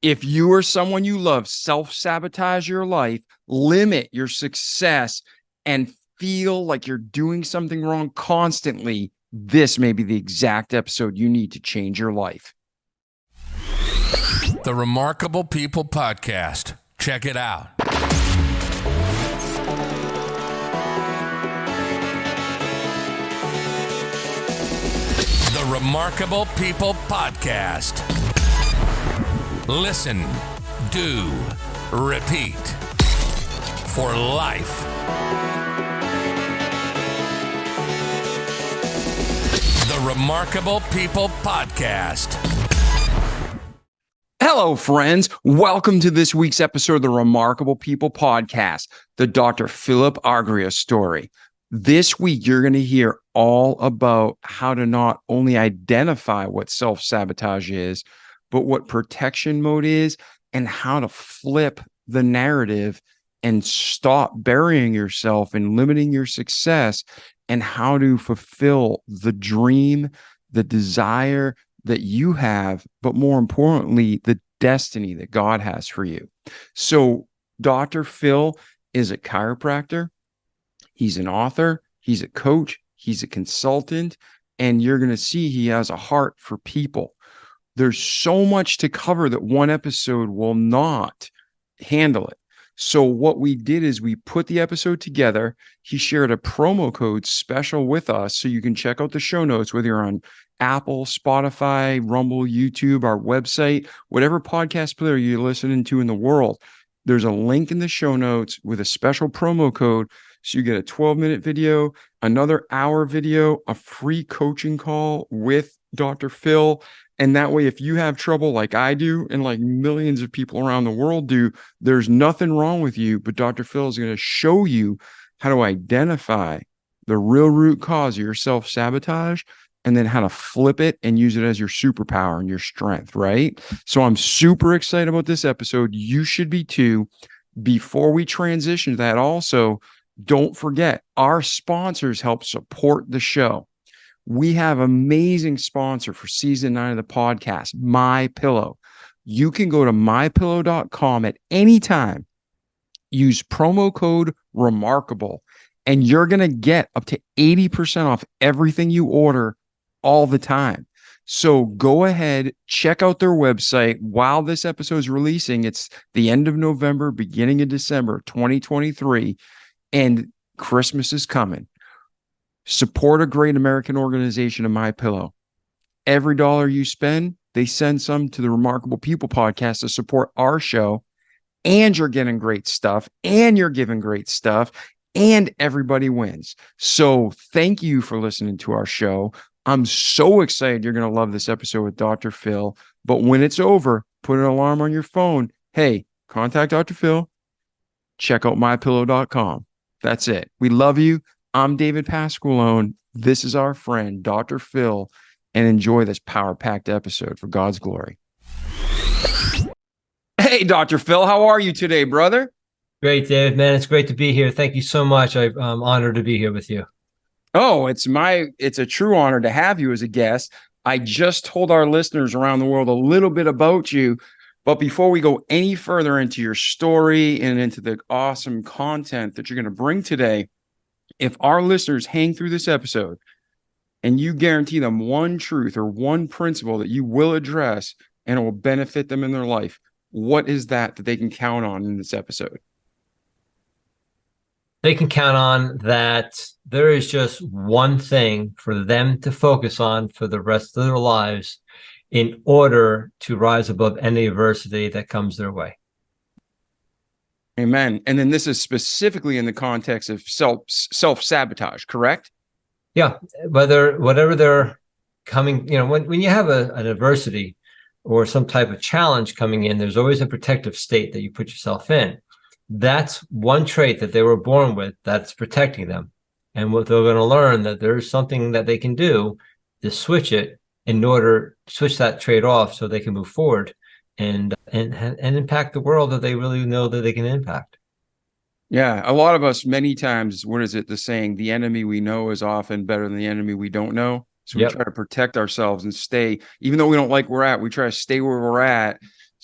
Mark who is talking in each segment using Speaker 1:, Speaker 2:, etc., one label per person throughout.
Speaker 1: If you or someone you love self-sabotage your life, limit your success, and feel like you're doing something wrong constantly, this may be the exact episode you need to change your life.
Speaker 2: The Remarkable People Podcast. Check it out. The Remarkable People Podcast. Listen, do, repeat for life. The Remarkable People Podcast.
Speaker 1: Hello, friends. Welcome to this week's episode of the Remarkable People Podcast, the Dr. Philip Agrios story. This week, you're going to hear all about how to not only identify what self-sabotage is, but what protection mode is and how to flip the narrative and stop burying yourself and limiting your success, and how to fulfill the dream, the desire that you have, but more importantly, the destiny that God has for you. So Dr. Phil is a chiropractor. He's an author. He's a coach. He's a consultant. And you're going to see he has a heart for people. There's so much to cover that one episode will not handle it. So what we did is we put the episode together. He shared a promo code special with us, so you can check out the show notes, whether you're on Apple, Spotify, Rumble, YouTube, our website, whatever podcast player you're listening to in the world. There's a link in the show notes with a special promo code. So you get a 12-minute video, another hour video, a free coaching call with Dr. Phil. And that way, if you have trouble like I do, and like millions of people around the world do, there's nothing wrong with you, but Dr. Phil is going to show you how to identify the real root cause of your self-sabotage, and then how to flip it and use it as your superpower and your strength, right? So I'm super excited about this episode. You should be too. Before we transition to that, also, don't forget, our sponsors help support the show. We have an amazing sponsor for season 9 of the podcast, MyPillow. You can go to mypillow.com at any time, use promo code Remarkable, and you're going to get up to 80% off everything you order all the time. So go ahead, check out their website while this episode is releasing. It's the end of November, beginning of December, 2023, and Christmas is coming. Support a great American organization in MyPillow. Every dollar you spend, they send some to the Remarkable People Podcast to support our show, and you're getting great stuff, and you're giving great stuff, and everybody wins. So thank you for listening to our show. I'm so excited you're going to love this episode with Dr. Phil. But when it's over, put an alarm on your phone. Hey, contact Dr. Phil. Check out mypillow.com. That's it. We love you. I'm David Pasqualone. This is our friend, Dr. Phil, and enjoy this power-packed episode for God's glory. Hey, Dr. Phil, how are you today, brother?
Speaker 3: Great, David, man. It's great to be here. Thank you so much. I'm honored to be here with you.
Speaker 1: Oh, it's a true honor to have you as a guest. I just told our listeners around the world a little bit about you, but before we go any further into your story and into the awesome content that you're going to bring today, if our listeners hang through this episode and you guarantee them one truth or one principle that you will address and it will benefit them in their life, what is that they can count on in this episode?
Speaker 3: They can count on that there is just one thing for them to focus on for the rest of their lives in order to rise above any adversity that comes their way.
Speaker 1: Amen. And then this is specifically in the context of self-sabotage, correct?
Speaker 3: Yeah. Whatever they're coming, when you have an adversity or some type of challenge coming in, there's always a protective state that you put yourself in. That's one trait that they were born with that's protecting them. And what they're going to learn that there's something that they can do to switch it in order to switch that trait off so they can move forward and impact the world that they really know that they can impact.
Speaker 1: Yeah, a lot of us, many times, what is it, the saying, the enemy we know is often better than the enemy we don't know. So we try to protect ourselves and stay, even though we don't like where we're at, we try to stay where we're at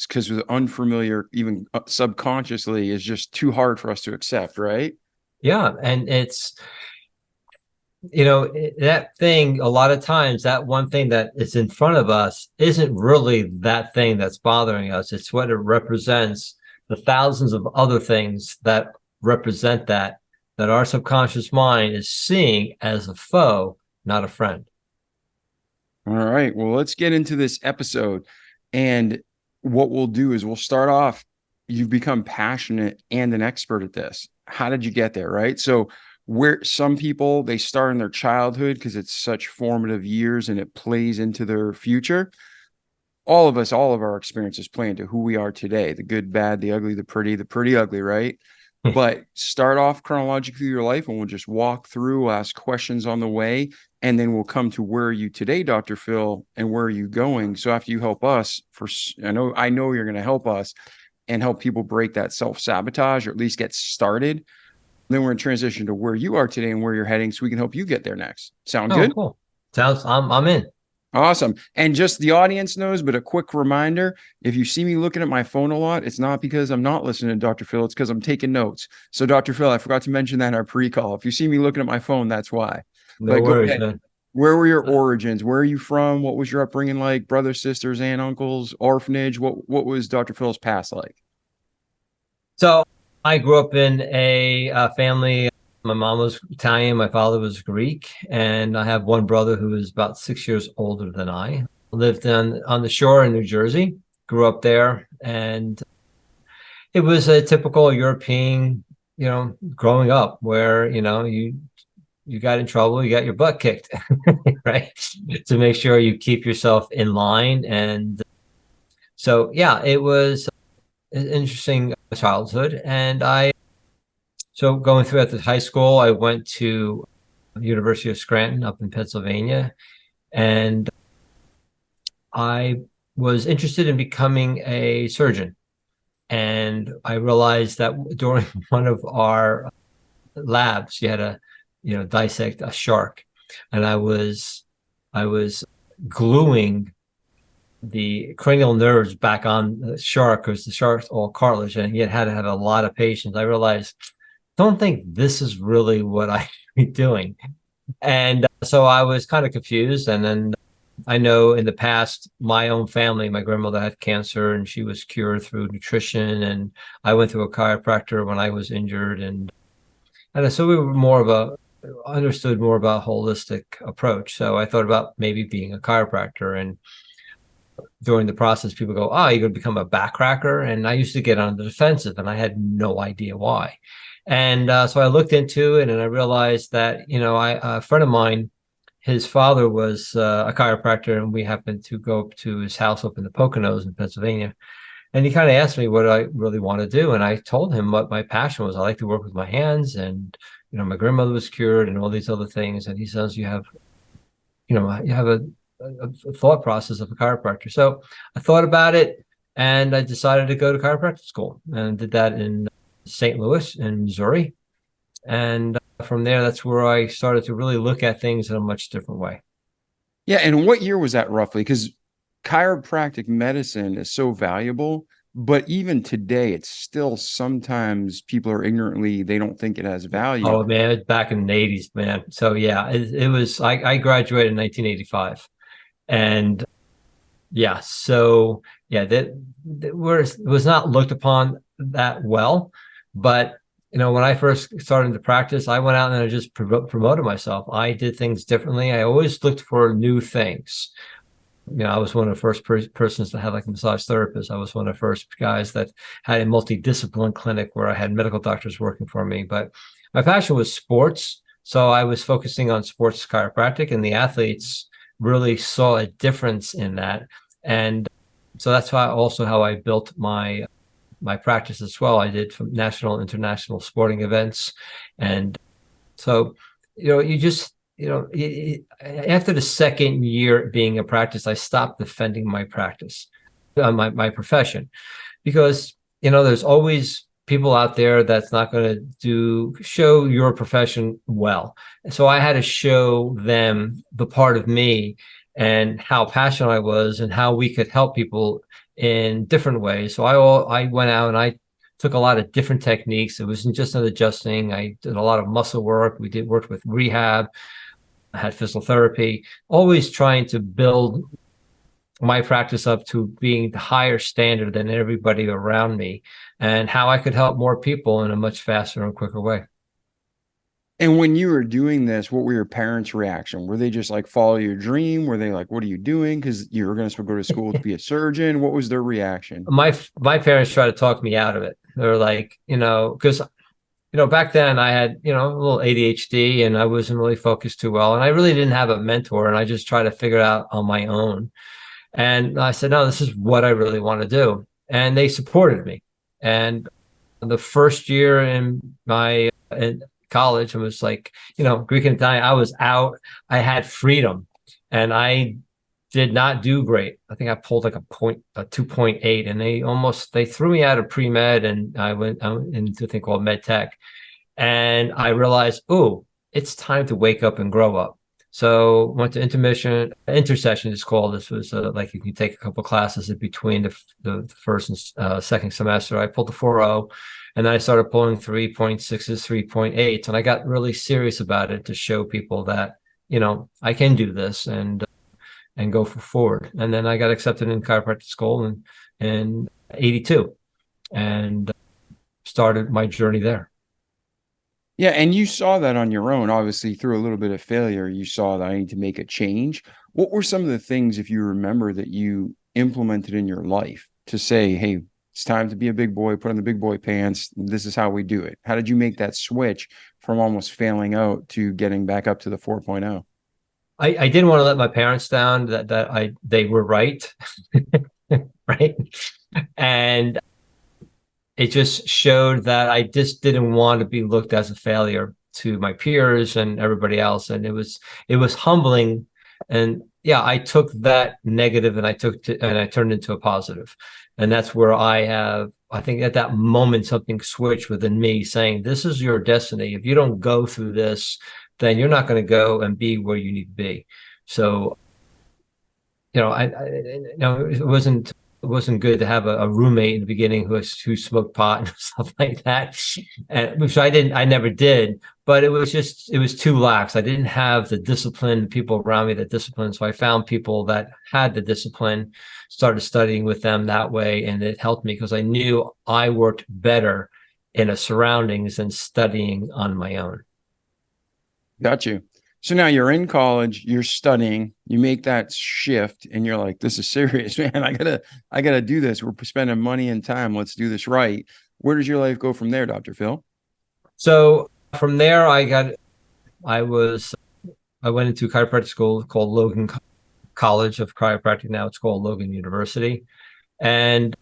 Speaker 1: because the unfamiliar, even subconsciously, is just too hard for us to accept, right?
Speaker 3: Yeah. And it's, that thing, a lot of times, that one thing that is in front of us isn't really that thing that's bothering us. It's what it represents, the thousands of other things that represent that our subconscious mind is seeing as a foe, not a friend.
Speaker 1: All right. Well, let's get into this episode. And what we'll do is we'll start off. You've become passionate and an expert at this. How did you get there? Right. So, where some people, they start in their childhood because it's such formative years and it plays into their future. All of us, all of our experiences play into who we are today, the good, bad, the ugly, the pretty ugly, right? But start off chronologically your life and we'll just walk through, ask questions on the way, and then we'll come to where are you today, Dr. Phil, and where are you going? So after you help us, I know you're going to help us and help people break that self-sabotage, or at least get started. Then we're in transition to where you are today and where you're heading, so we can help you get there next. Sound good?
Speaker 3: Cool. I'm in.
Speaker 1: Awesome. And just the audience knows, but a quick reminder, if you see me looking at my phone a lot, it's not because I'm not listening to Dr. Phil, it's because I'm taking notes. So Dr. Phil, I forgot to mention that in our pre-call. If you see me looking at my phone, that's why.
Speaker 3: No worries, man.
Speaker 1: Where were your origins? Where are you from? What was your upbringing like? Brothers, sisters, aunt, uncles, orphanage? What was Dr. Phil's past like?
Speaker 3: So I grew up in a family. My mom was Italian, my father was Greek, and I have one brother who is about 6 years older than I. Lived on the shore in New Jersey, grew up there, and it was a typical European, growing up where, you got in trouble, you got your butt kicked, right? To make sure you keep yourself in line. And so, yeah, it was an interesting childhood. And so going through at the high school, I went to the University of Scranton up in Pennsylvania, and I was interested in becoming a surgeon. And I realized that during one of our labs, you had to, dissect a shark, and I was gluing the cranial nerves back on the shark because the shark's all cartilage, and he had to have a lot of patience. I realized, don't think this is really what I should be doing. And so I was kind of confused. And then I know in the past, my own family, my grandmother had cancer and she was cured through nutrition. And I went to a chiropractor when I was injured. And so we were understood more about a holistic approach. So I thought about maybe being a chiropractor. And during the process, people go, oh, you're going to become a backcracker. And I used to get on the defensive and I had no idea why. And so I looked into it and I realized that, a friend of mine, his father was a chiropractor, and we happened to go up to his house up in the Poconos in Pennsylvania. And he kind of asked me what I really want to do. And I told him what my passion was. I like to work with my hands, and, my grandmother was cured and all these other things. And he says, you have a thought process of a chiropractor. So I thought about it and I decided to go to chiropractic school, and did that in St. Louis in Missouri. And from there, that's where I started to really look at things in a much different way.
Speaker 1: Yeah. And what year was that roughly? Because chiropractic medicine is so valuable, but even today, it's still sometimes people are ignorantly, they don't think it has value.
Speaker 3: Oh, man, it's back in the 80s, man. So, yeah, it was, I graduated in 1985. And yeah, so, yeah, that was not looked upon that well. But, when I first started into practice, I went out and I just promoted myself. I did things differently. I always looked for new things. I was one of the first persons to have like a massage therapist. I was one of the first guys that had a multidiscipline clinic where I had medical doctors working for me. But my passion was sports. So I was focusing on sports chiropractic, and the athletes really saw a difference in that. And so that's how I built my practice as well. I did from national and international sporting events. And so, you just, after the second year being a practice, I stopped defending my practice, my profession, because, there's always people out there that's not going to show your profession well. So I had to show them the part of me and how passionate I was and how we could help people in different ways. So I went out and I took a lot of different techniques. It wasn't just an adjusting. I did a lot of muscle work. We worked with rehab. I had physical therapy, always trying to build my practice up to being the higher standard than everybody around me, and how I could help more people in a much faster and quicker way.
Speaker 1: And when you were doing this, what were your parents' reaction? Were they just like, follow your dream? Were they like, what are you doing? Because you were going to go to school to be a surgeon. What was their reaction?
Speaker 3: My parents tried to talk me out of it. They were like, because back then I had, a little ADHD and I wasn't really focused too well. And I really didn't have a mentor, and I just tried to figure it out on my own. And I said, no, this is what I really want to do. And they supported me. And the first year in college, it was like, Greek and Italian, I was out. I had freedom, and I did not do great. I think I pulled like a 2.8, and they threw me out of pre-med, and I went into a thing called med tech. And I realized, oh, it's time to wake up and grow up. So went to intersession it's called. This was like you can take a couple classes in between the first and second semester. I pulled the 4.0, and then I started pulling 3.6s, 3.8s, and I got really serious about it to show people that, I can do this and go forward. And then I got accepted in chiropractic school in 82 and started my journey there.
Speaker 1: Yeah. And you saw that on your own, obviously through a little bit of failure, you saw that I need to make a change. What were some of the things, if you remember, that you implemented in your life to say, hey, it's time to be a big boy, put on the big boy pants. This is how we do it. How did you make that switch from almost failing out to getting back up to the 4.0?
Speaker 3: I didn't want to let my parents down, that they were right. Right. And it just showed that I just didn't want to be looked as a failure to my peers and everybody else. And it was humbling. And yeah, I took that negative and I turned it into a positive. And that's where I think at that moment, something switched within me saying, this is your destiny. If you don't go through this, then you're not going to go and be where you need to be. So, it wasn't good to have a roommate in the beginning who smoked pot and stuff like that, and which I never did. But it was too lax. I didn't have the discipline, people around me that discipline. So I found people that had the discipline, started studying with them that way, and it helped me because I knew I worked better in a surroundings than studying on my own.
Speaker 1: Got you. So now you're in college, you're studying, you make that shift, and you're like, this is serious, man. I gotta do this. We're spending money and time. Let's do this right. Where does your life go from there, Dr. Phil?
Speaker 3: So from there, I went into chiropractic school called Logan College of Chiropractic. Now it's called Logan University, and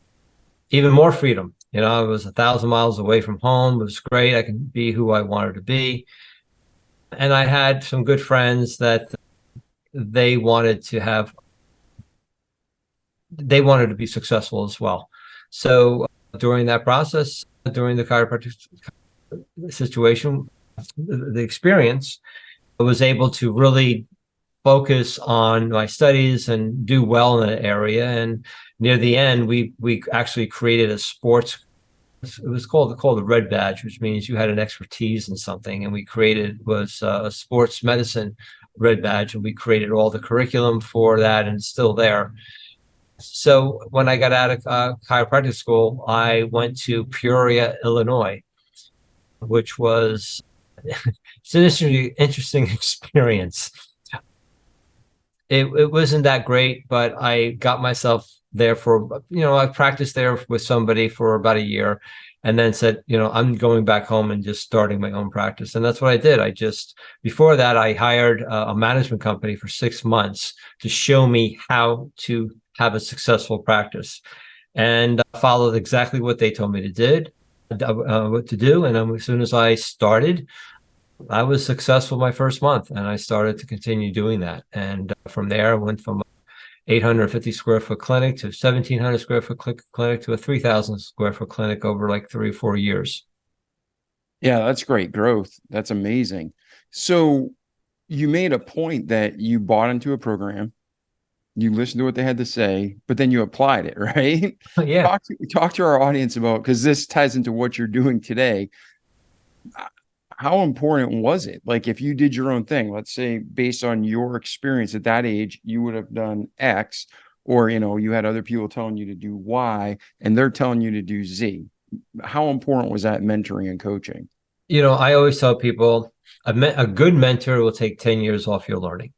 Speaker 3: even more freedom. I was 1,000 miles away from home. It was great. I could be who I wanted to be. And I had some good friends that they wanted to be successful as well. So during that process, during the chiropractic situation, the experience, I was able to really focus on my studies and do well in that area. And near the end, we actually created a sports. It was called the Red Badge, which means you had an expertise in something. And we created a sports medicine Red Badge, and we created all the curriculum for that, and it's still there. So when I got out of chiropractic school, I went to Peoria, Illinois, which was it's an interesting experience. It wasn't that great, but I got myself there I practiced there with somebody for about a year, and then said, I'm going back home and just starting my own practice. And that's what I did. Before that, I hired a management company for 6 months to show me how to have a successful practice, and I followed exactly what they told me what to do. And as soon as I started, I was successful my first month, and I started to continue doing that. And from there, I went from 850 square foot clinic to 1,700 square foot clinic to a 3,000 square foot clinic over like 3 or 4 years.
Speaker 1: Yeah, that's great growth. That's amazing. So you made a point that you bought into a program, you listened to what they had to say, but then you applied it, right?
Speaker 3: Yeah.
Speaker 1: Talk to our audience about, because this ties into what you're doing today. How important was it? Like, if you did your own thing, let's say based on your experience at that age, you would have done X, or, you had other people telling you to do Y and they're telling you to do Z. How important was that mentoring and coaching?
Speaker 3: I always tell people a good mentor will take 10 years off your learning.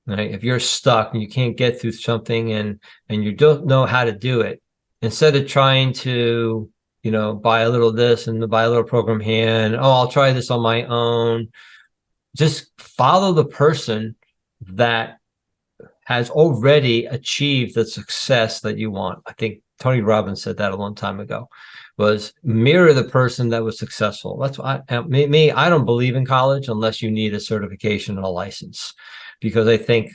Speaker 3: Right? If you're stuck and you can't get through something and you don't know how to do it, instead of trying to, buy a little this and buy a little program here, and I'll try this on my own, just follow the person that has already achieved the success that you want. I think Tony Robbins said that a long time ago, was mirror the person that was successful. That's why I don't believe in college unless you need a certification and a license, because I think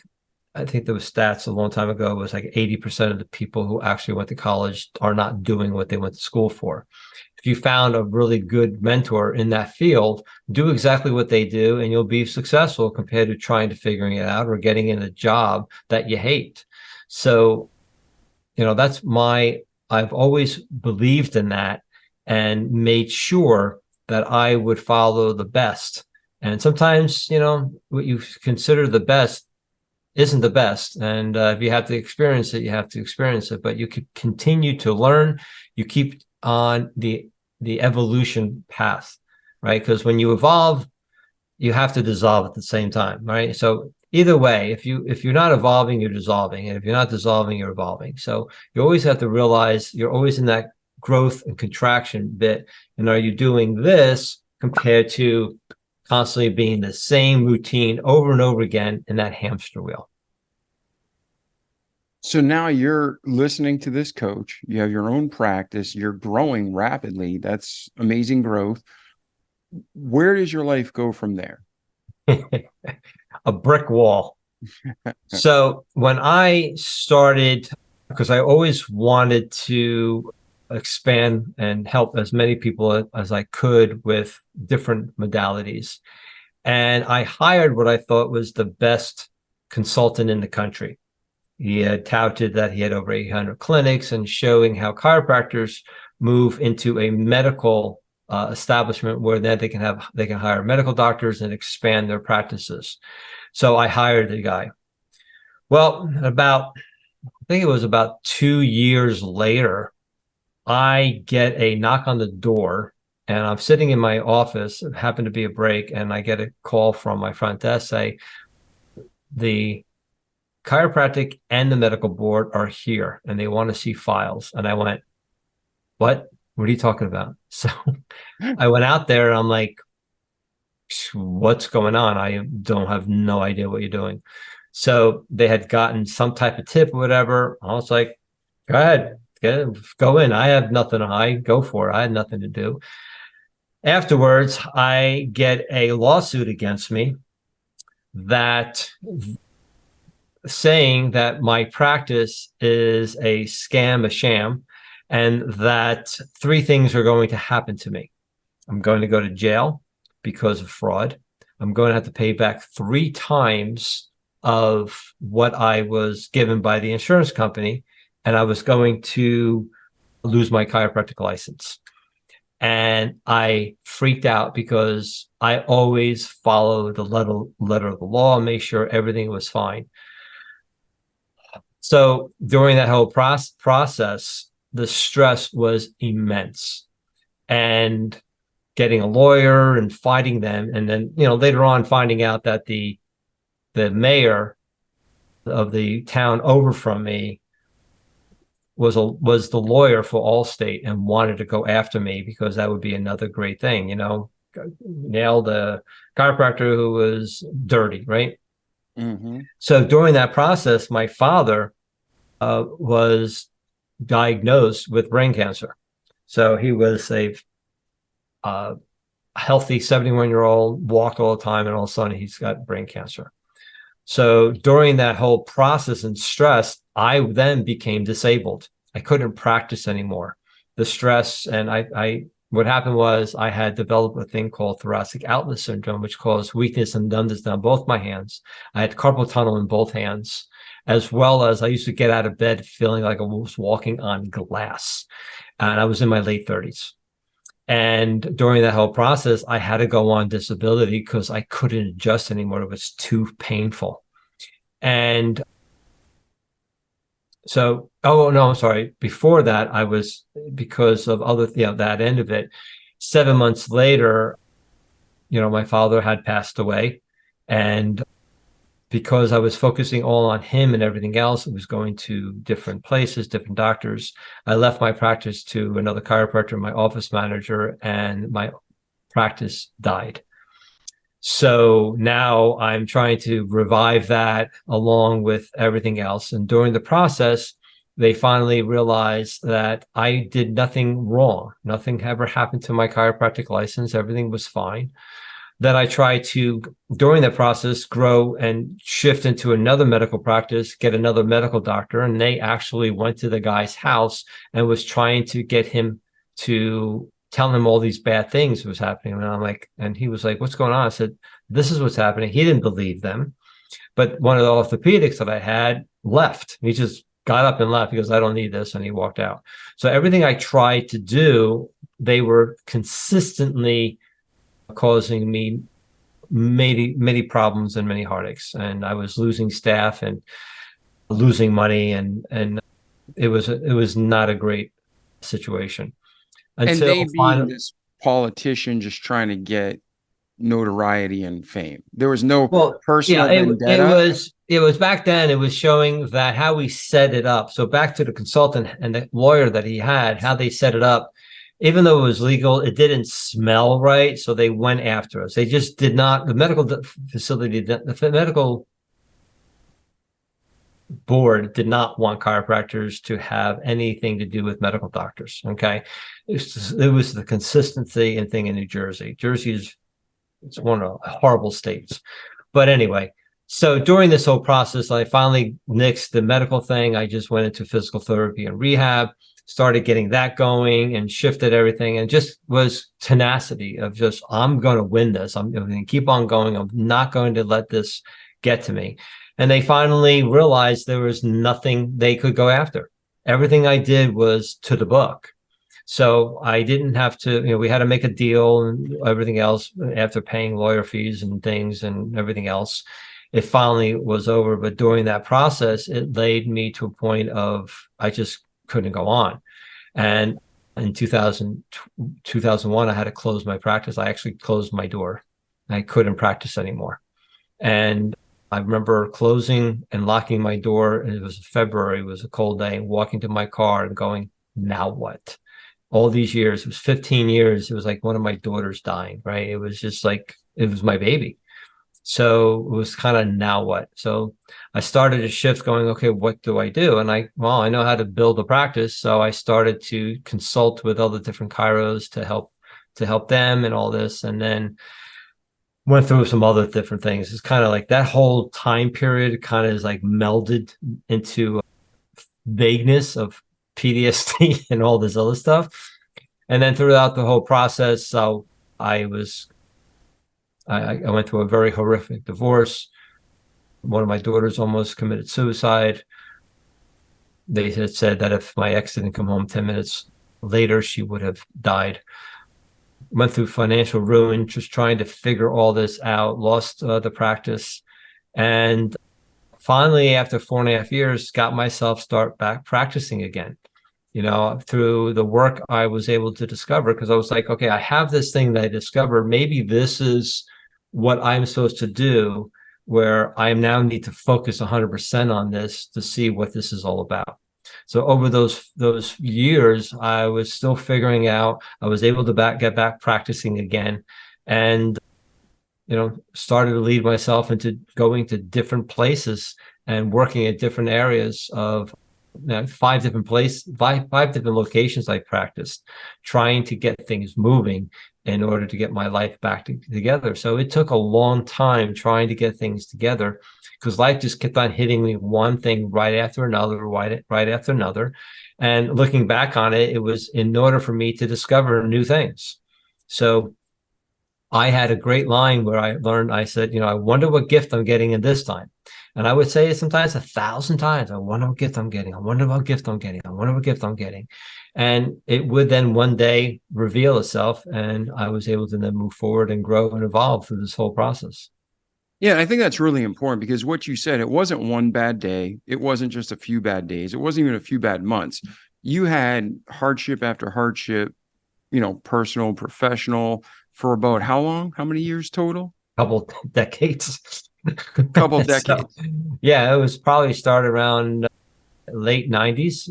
Speaker 3: there was stats a long time ago, it was like 80% of the people who actually went to college are not doing what they went to school for. If you found a really good mentor in that field, do exactly what they do and you'll be successful compared to trying to figuring it out or getting in a job that you hate. So, I've always believed in that and made sure that I would follow the best. And sometimes, what you consider the best isn't the best. And if you have to experience it, you have to experience it. But you could continue to learn. You keep on the evolution path, right? Because when you evolve, you have to dissolve at the same time, right? So either way, if you're not evolving, you're dissolving. And if you're not dissolving, you're evolving. So you always have to realize you're always in that growth and contraction bit. And are you doing this compared to constantly being the same routine over and over again in that hamster wheel?
Speaker 1: So now you're listening to this coach, you have your own practice, you're growing rapidly. That's amazing growth. Where does your life go from there?
Speaker 3: A brick wall. So when I started, because I always wanted to expand and help as many people as I could with different modalities. And I hired what I thought was the best consultant in the country. He had touted that he had over 800 clinics and showing how chiropractors move into a medical establishment where then they can hire medical doctors and expand their practices. So I hired the guy. Well, I think it was about 2 years later, I get a knock on the door and I'm sitting in my office. It happened to be a break, and I get a call from my front desk say, the chiropractic and the medical board are here and they want to see files. And I went, what are you talking about? So I went out there and I'm like, what's going on? I have no idea what you're doing. So they had gotten some type of tip or whatever. I was like, go ahead, go in. I have nothing to hide. Go for it. I had nothing to do. Afterwards, I get a lawsuit against me that saying that my practice is a scam, a sham, and that 3 things are going to happen to me. I'm going to go to jail because of fraud. I'm going to have to pay back 3 times of what I was given by the insurance company, and I was going to lose my chiropractic license. And I freaked out because I always follow the letter of the law and make sure everything was fine. So during that whole process, the stress was immense, and getting a lawyer and fighting them. And then, later on finding out that the mayor of the town over from me was the lawyer for Allstate and wanted to go after me because that would be another great thing, nail the chiropractor who was dirty, right? Mm-hmm. So during that process, my father was diagnosed with brain cancer. So he was a healthy 71-year-old, walked all the time, and all of a sudden he's got brain cancer. So during that whole process and stress, I then became disabled. I couldn't practice anymore. The stress, and what happened was I had developed a thing called thoracic outlet syndrome, which caused weakness and numbness down both my hands. I had carpal tunnel in both hands. as well as I used to get out of bed feeling like I was walking on glass. And I was in my late 30s. And during that whole process, I had to go on disability because I couldn't adjust anymore. It was too painful. And so, oh no, I'm sorry. Before that, I was, because of other, that end of it, 7 months later, my father had passed away. And because I was focusing all on him and everything else, I was going to different places, different doctors. I left my practice to another chiropractor, my office manager, and my practice died. So now I'm trying to revive that along with everything else. And during the process, they finally realized that I did nothing wrong. Nothing ever happened to my chiropractic license. Everything was fine. Then I tried to, during that process, grow and shift into another medical practice, get another medical doctor. And they actually went to the guy's house and was trying to get him to tell him all these bad things was happening. And I'm like, and he was like, what's going on? I said, this is what's happening. He didn't believe them. But one of the orthopedics that I had left. He just got up and left because I don't need this. And he walked out. So everything I tried to do, they were consistently causing me many problems and many heartaches. And I was losing staff and losing money. And it was not a great situation.
Speaker 1: And they being this politician just trying to get notoriety and fame. There was no personal vendetta.
Speaker 3: It was back then, it was showing that how we set it up. So back to the consultant and the lawyer that he had, how they set it up, even though it was legal, it didn't smell right. So they went after us. They just did not, the medical facility, the medical board did not want chiropractors to have anything to do with medical doctors. Okay. It was the consistency and thing in New Jersey. It's one of the horrible states. But anyway, so during this whole process, I finally nixed the medical thing. I just went into physical therapy and rehab, started getting that going and shifted everything, and just was tenacity of just, I'm going to win this. I'm going to keep on going. I'm not going to let this get to me. And they finally realized there was nothing they could go after. Everything I did was to the book. So I didn't have to, we had to make a deal and everything else after paying lawyer fees and things and everything else. It finally was over. But during that process, it laid me to a point of, I just couldn't go on. And in 2001, I had to close my practice. I actually closed my door. I couldn't practice anymore. And I remember closing and locking my door. And it was February, it was a cold day, walking to my car and going, now what? All these years, it was 15 years. It was like one of my daughters dying, right? It was just like, it was my baby. So it was kind of, now what? So I started a shift going, okay, what do I do? And I know how to build a practice. So I started to consult with other different chiros to help them and all this. And then went through some other different things. It's kind of like that whole time period kind of is like melded into vagueness of PTSD and all this other stuff. And then throughout the whole process, so I went through a very horrific divorce. One of my daughters almost committed suicide. They had said that if my ex didn't come home 10 minutes later, she would have died. Went through financial ruin, just trying to figure all this out, lost the practice. And finally, after 4.5 years, got myself start back practicing again. Through the work I was able to discover, because I was like, okay, I have this thing that I discovered. Maybe this is what I'm supposed to do, where I now need to focus 100% on this to see what this is all about. So over those years, I was still figuring out. I was able to get back practicing again, and started to lead myself into going to different places and working at different areas of 5 different locations I practiced, trying to get things moving in order to get my life back together. So it took a long time trying to get things together, because life just kept on hitting me one thing right after another, right after another. And looking back on it, it was in order for me to discover new things. So I had a great line where I said, I wonder what gift I'm getting in this time. And I would say sometimes 1,000 times, I wonder what gift I'm getting. I wonder what gift I'm getting. I wonder what gift I'm getting. And it would then one day reveal itself. And I was able to then move forward and grow and evolve through this whole process.
Speaker 1: Yeah, I think that's really important because what you said, it wasn't one bad day. It wasn't just a few bad days. It wasn't even a few bad months. You had hardship after hardship, personal, professional, for about how long? How many years total?
Speaker 3: Couple decades.
Speaker 1: Couple
Speaker 3: So,
Speaker 1: decades.
Speaker 3: yeah, it was probably started around late 90s.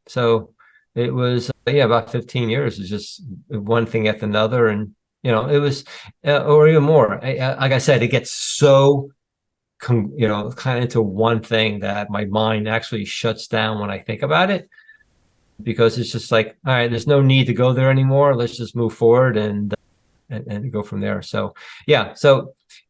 Speaker 3: So it was about 15 years. It's just one thing after another. And it was or even more. Like I said, it gets so kind of into one thing that my mind actually shuts down when I think about it, because it's just like, all right, there's no need to go there anymore. Let's just move forward and go from there. So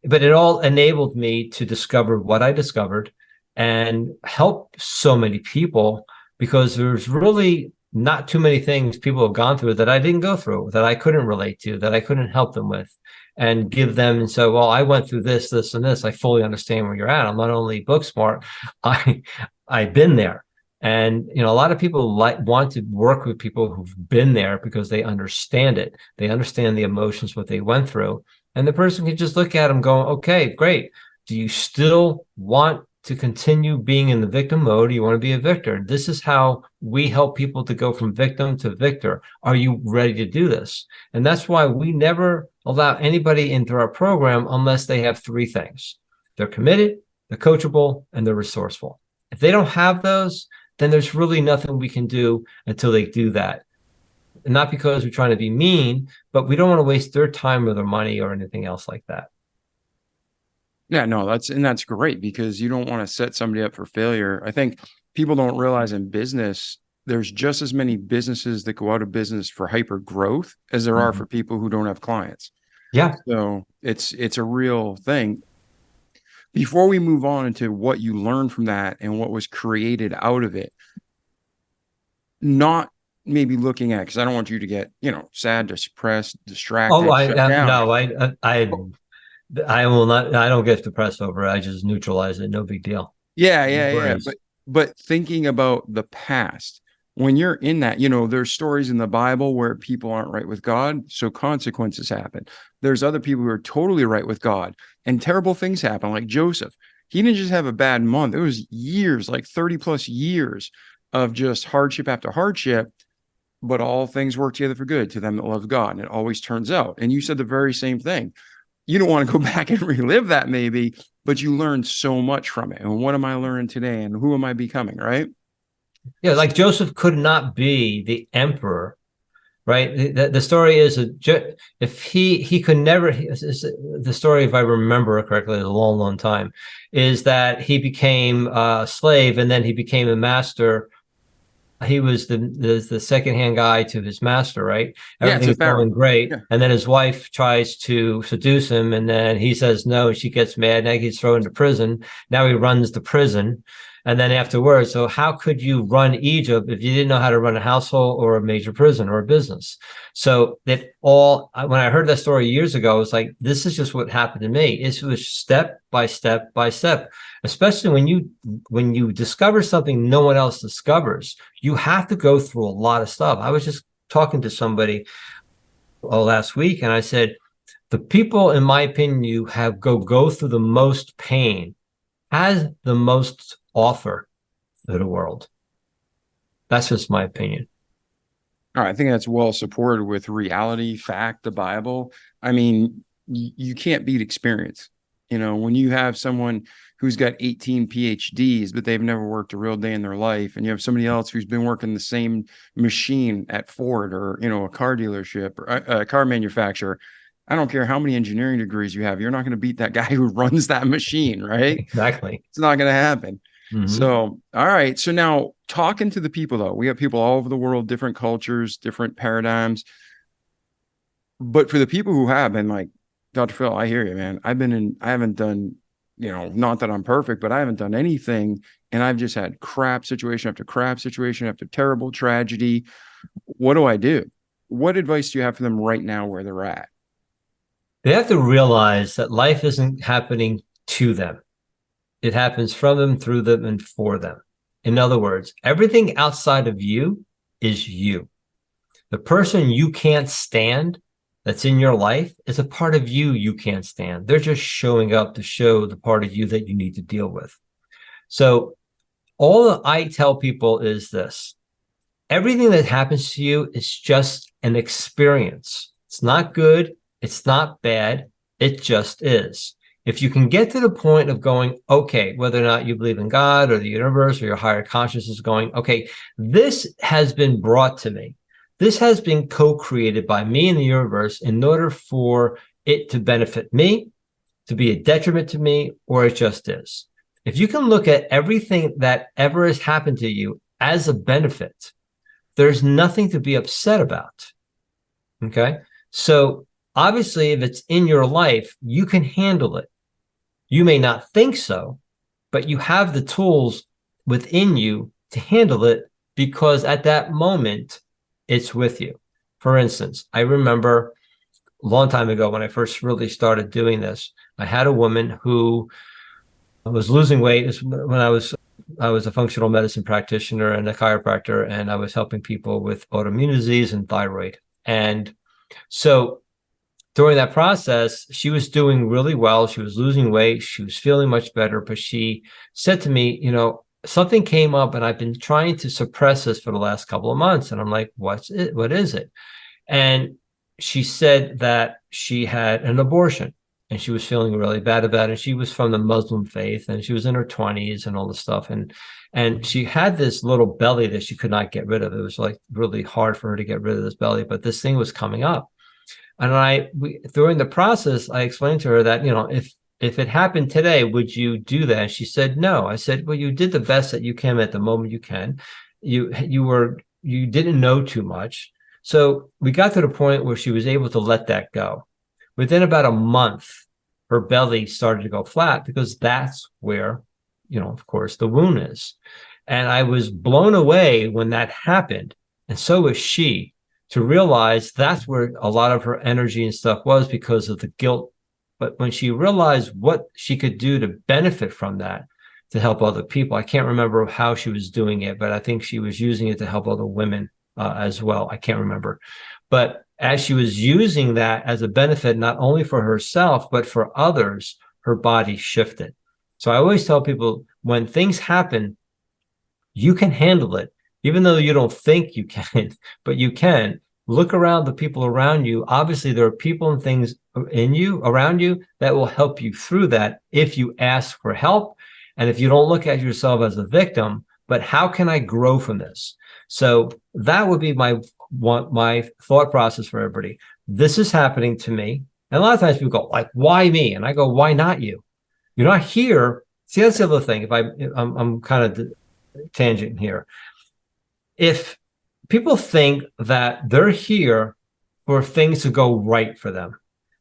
Speaker 3: but it all enabled me to discover what I discovered and help so many people, because there's really not too many things people have gone through that I didn't go through, that I couldn't relate to, that I couldn't help them with, and give them and say, well, I went through this, this, and this. I fully understand where you're at. I'm not only book smart, I've been there. And a lot of people want to work with people who've been there because they understand it. They understand the emotions, what they went through, and the person can just look at them, going, "Okay, great. Do you still want to continue being in the victim mode? Or you want to be a victor? This is how we help people to go from victim to victor. Are you ready to do this?" And that's why we never allow anybody into our program unless they have three things: they're committed, they're coachable, and they're resourceful. If they don't have those, then there's really nothing we can do until they do that. And not because we're trying to be mean, but we don't want to waste their time or their money or anything else like that.
Speaker 1: Yeah, no, that's great because you don't want to set somebody up for failure. I think people don't realize in business, there's just as many businesses that go out of business for hyper growth as there are for people who don't have clients.
Speaker 3: Yeah.
Speaker 1: So it's a real thing. Before we move on into what you learned from that and what was created out of it, not maybe looking at, because I don't want you to get, sad, depressed, distracted.
Speaker 3: Oh,
Speaker 1: shut down.
Speaker 3: no, I will not. I don't get depressed over it. I just neutralize it. No big deal.
Speaker 1: Yeah. But thinking about the past, when you're in that, there's stories in the Bible where people aren't right with God, so consequences happen. There's other people who are totally right with God, and terrible things happen, like Joseph. He didn't just have a bad month. It was years, like 30 plus years of just hardship after hardship, but all things work together for good to them that love God. And it always turns out. And you said the very same thing. You don't want to go back and relive that maybe, but you learned so much from it. And what am I learning today? And who am I becoming? Right.
Speaker 3: Yeah. Like Joseph could not be the emperor, right? The story is if he could never, the story, if I remember correctly, a long, long time, is that he became a slave and then he became a master. He was the secondhand guy to his master, right? Everything's going great. Yeah. And then his wife tries to seduce him, and then he says no. She gets mad. Now he's thrown into prison. Now he runs the prison. And then afterwards, so how could you run Egypt if you didn't know how to run a household or a major prison or a business? So that when I heard that story years ago, I was like, this is just what happened to me. It was step by step by step. Especially when you discover something no one else discovers, you have to go through a lot of stuff. I was just talking to somebody last week, and I said, the people, in my opinion, you have go through the most pain has the most offer to the world. That's just my opinion.
Speaker 1: All right, I think that's well supported with reality, fact, the Bible. I mean, you can't beat experience. When you have someone who's got 18 PhDs, but they've never worked a real day in their life, and you have somebody else who's been working the same machine at Ford or, a car dealership or a car manufacturer, I don't care how many engineering degrees you have, you're not going to beat that guy who runs that machine, right?
Speaker 3: Exactly.
Speaker 1: It's not going to happen. Mm-hmm. So, all right. So now talking to the people, though, we have people all over the world, different cultures, different paradigms. But for the people who have been like, Dr. Phil, I hear you, man. I haven't done, not that I'm perfect, but I haven't done anything. And I've just had crap situation after terrible tragedy. What do I do? What advice do you have for them right now where they're at?
Speaker 3: They have to realize that life isn't happening to them. It happens from them, through them, and for them. In other words, everything outside of you is you. The person you can't stand that's in your life is a part of you can't stand. They're just showing up to show the part of you that you need to deal with. So all I tell people is this: everything that happens to you is just an experience. It's not good. It's not bad. It just is. If you can get to the point of going, okay, whether or not you believe in God or the universe or your higher consciousness, going, okay, this has been brought to me. This has been co-created by me and the universe in order for it to benefit me, to be a detriment to me, or it just is. If you can look at everything that ever has happened to you as a benefit, there's nothing to be upset about. Okay. So obviously, if it's in your life, you can handle it. You may not think so, but you have the tools within you to handle it because at that moment, it's with you. For instance, I remember a long time ago when I first really started doing this, I had a woman who was losing weight. When I was a functional medicine practitioner and a chiropractor, and I was helping people with autoimmune disease and thyroid. And so during that process, she was doing really well. She was losing weight. She was feeling much better. But she said to me, something came up and I've been trying to suppress this for the last couple of months. And I'm like, what's it? What is it? And she said that she had an abortion and she was feeling really bad about it. She was from the Muslim faith and she was in her 20s and all this stuff. And she had this little belly that she could not get rid of. It was like really hard for her to get rid of this belly, but this thing was coming up. And during the process, I explained to her that, if it happened today, would you do that? And she said, no. I said, well, you did the best that you can at the moment you can. You didn't know too much. So we got to the point where she was able to let that go. Within about a month, her belly started to go flat because that's where, of course, the wound is. And I was blown away when that happened. And so was she, to realize that's where a lot of her energy and stuff was because of the guilt. But when she realized what she could do to benefit from that, to help other people, I can't remember how she was doing it, but I think she was using it to help other women as well. I can't remember. But as she was using that as a benefit, not only for herself, but for others, her body shifted. So I always tell people, when things happen, you can handle it, even though you don't think you can, but you can. Look around the people around you. Obviously, there are people and things around you that will help you through that if you ask for help. And if you don't look at yourself as a victim, but how can I grow from this? So that would be my thought process for everybody. This is happening to me. And a lot of times people go, like, why me? And I go, why not you? You're not here. See, that's the other thing. I'm kind of tangent here. If people think that they're here for things to go right for them,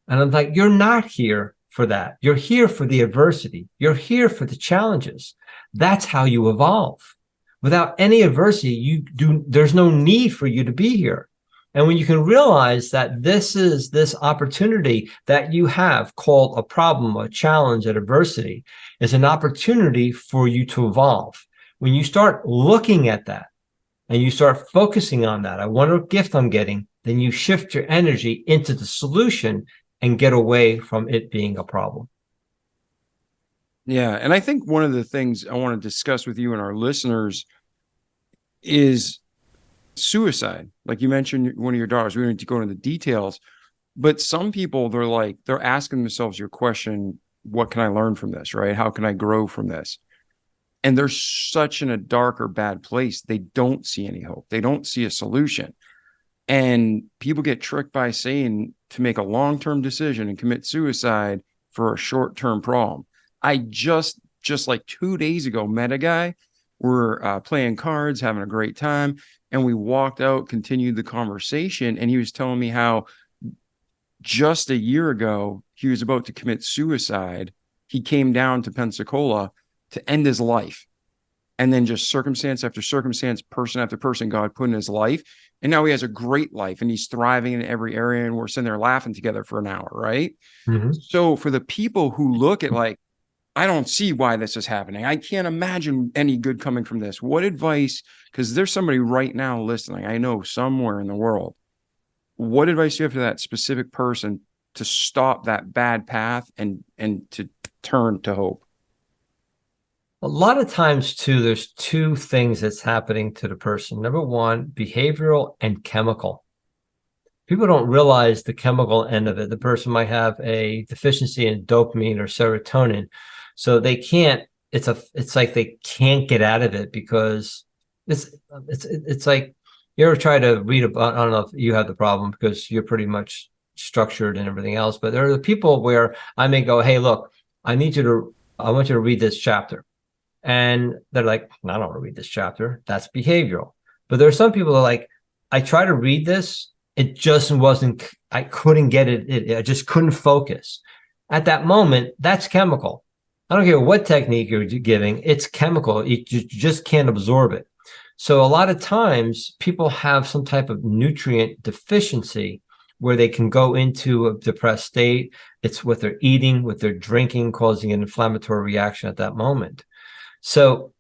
Speaker 3: and I'm like, you're not here for that. You're here for the adversity. You're here for the challenges. That's how you evolve. Without any adversity, there's no need for you to be here. And when you can realize that this opportunity that you have called a problem, a challenge, an adversity is an opportunity for you to evolve. When you start looking at that and you start focusing on that, I wonder what gift I'm getting, then you shift your energy into the solution and get away from it being a problem.
Speaker 1: Yeah. And I think one of the things I want to discuss with you and our listeners is suicide. Like you mentioned, one of your daughters, we don't need to go into the details, but some people, they're asking themselves your question, what can I learn from this, right? How can I grow from this? And they're such in a dark or bad place. They don't see any hope. They don't see a solution. And people get tricked by saying to make a long-term decision and commit suicide for a short-term problem. I just like 2 days ago met a guy. We're playing cards, having a great time. And we walked out, continued the conversation. And he was telling me how just a year ago, he was about to commit suicide. He came down to Pensacola to end his life. And then just circumstance after circumstance, person after person, God put in his life. And now he has a great life and he's thriving in every area. And we're sitting there laughing together for an hour, right? Mm-hmm. So for the people who look at like, I don't see why this is happening. I can't imagine any good coming from this. What advice, because there's somebody right now listening, I know somewhere in the world. What advice do you have to that specific person to stop that bad path and to turn to hope?
Speaker 3: A lot of times too, there's two things that's happening to the person. Number one, behavioral and chemical. People don't realize the chemical end of it. The person might have a deficiency in dopamine or serotonin, so they can't. It's like they can't get out of it because it's like, you ever try to read about. I don't know if you have the problem because you're pretty much structured and everything else, but there are the people where I may go, "Hey, look, I want you to read this chapter," and they're like, "I don't want to read this chapter. That's behavioral." But there are some people that are like, "I try to read this. It just wasn't, I couldn't get it. I just couldn't focus." At that moment, that's chemical. I don't care what technique you're giving, it's chemical. You just can't absorb it. So a lot of times people have some type of nutrient deficiency where they can go into a depressed state. It's what they're eating, what they're drinking, causing an inflammatory reaction at that moment. So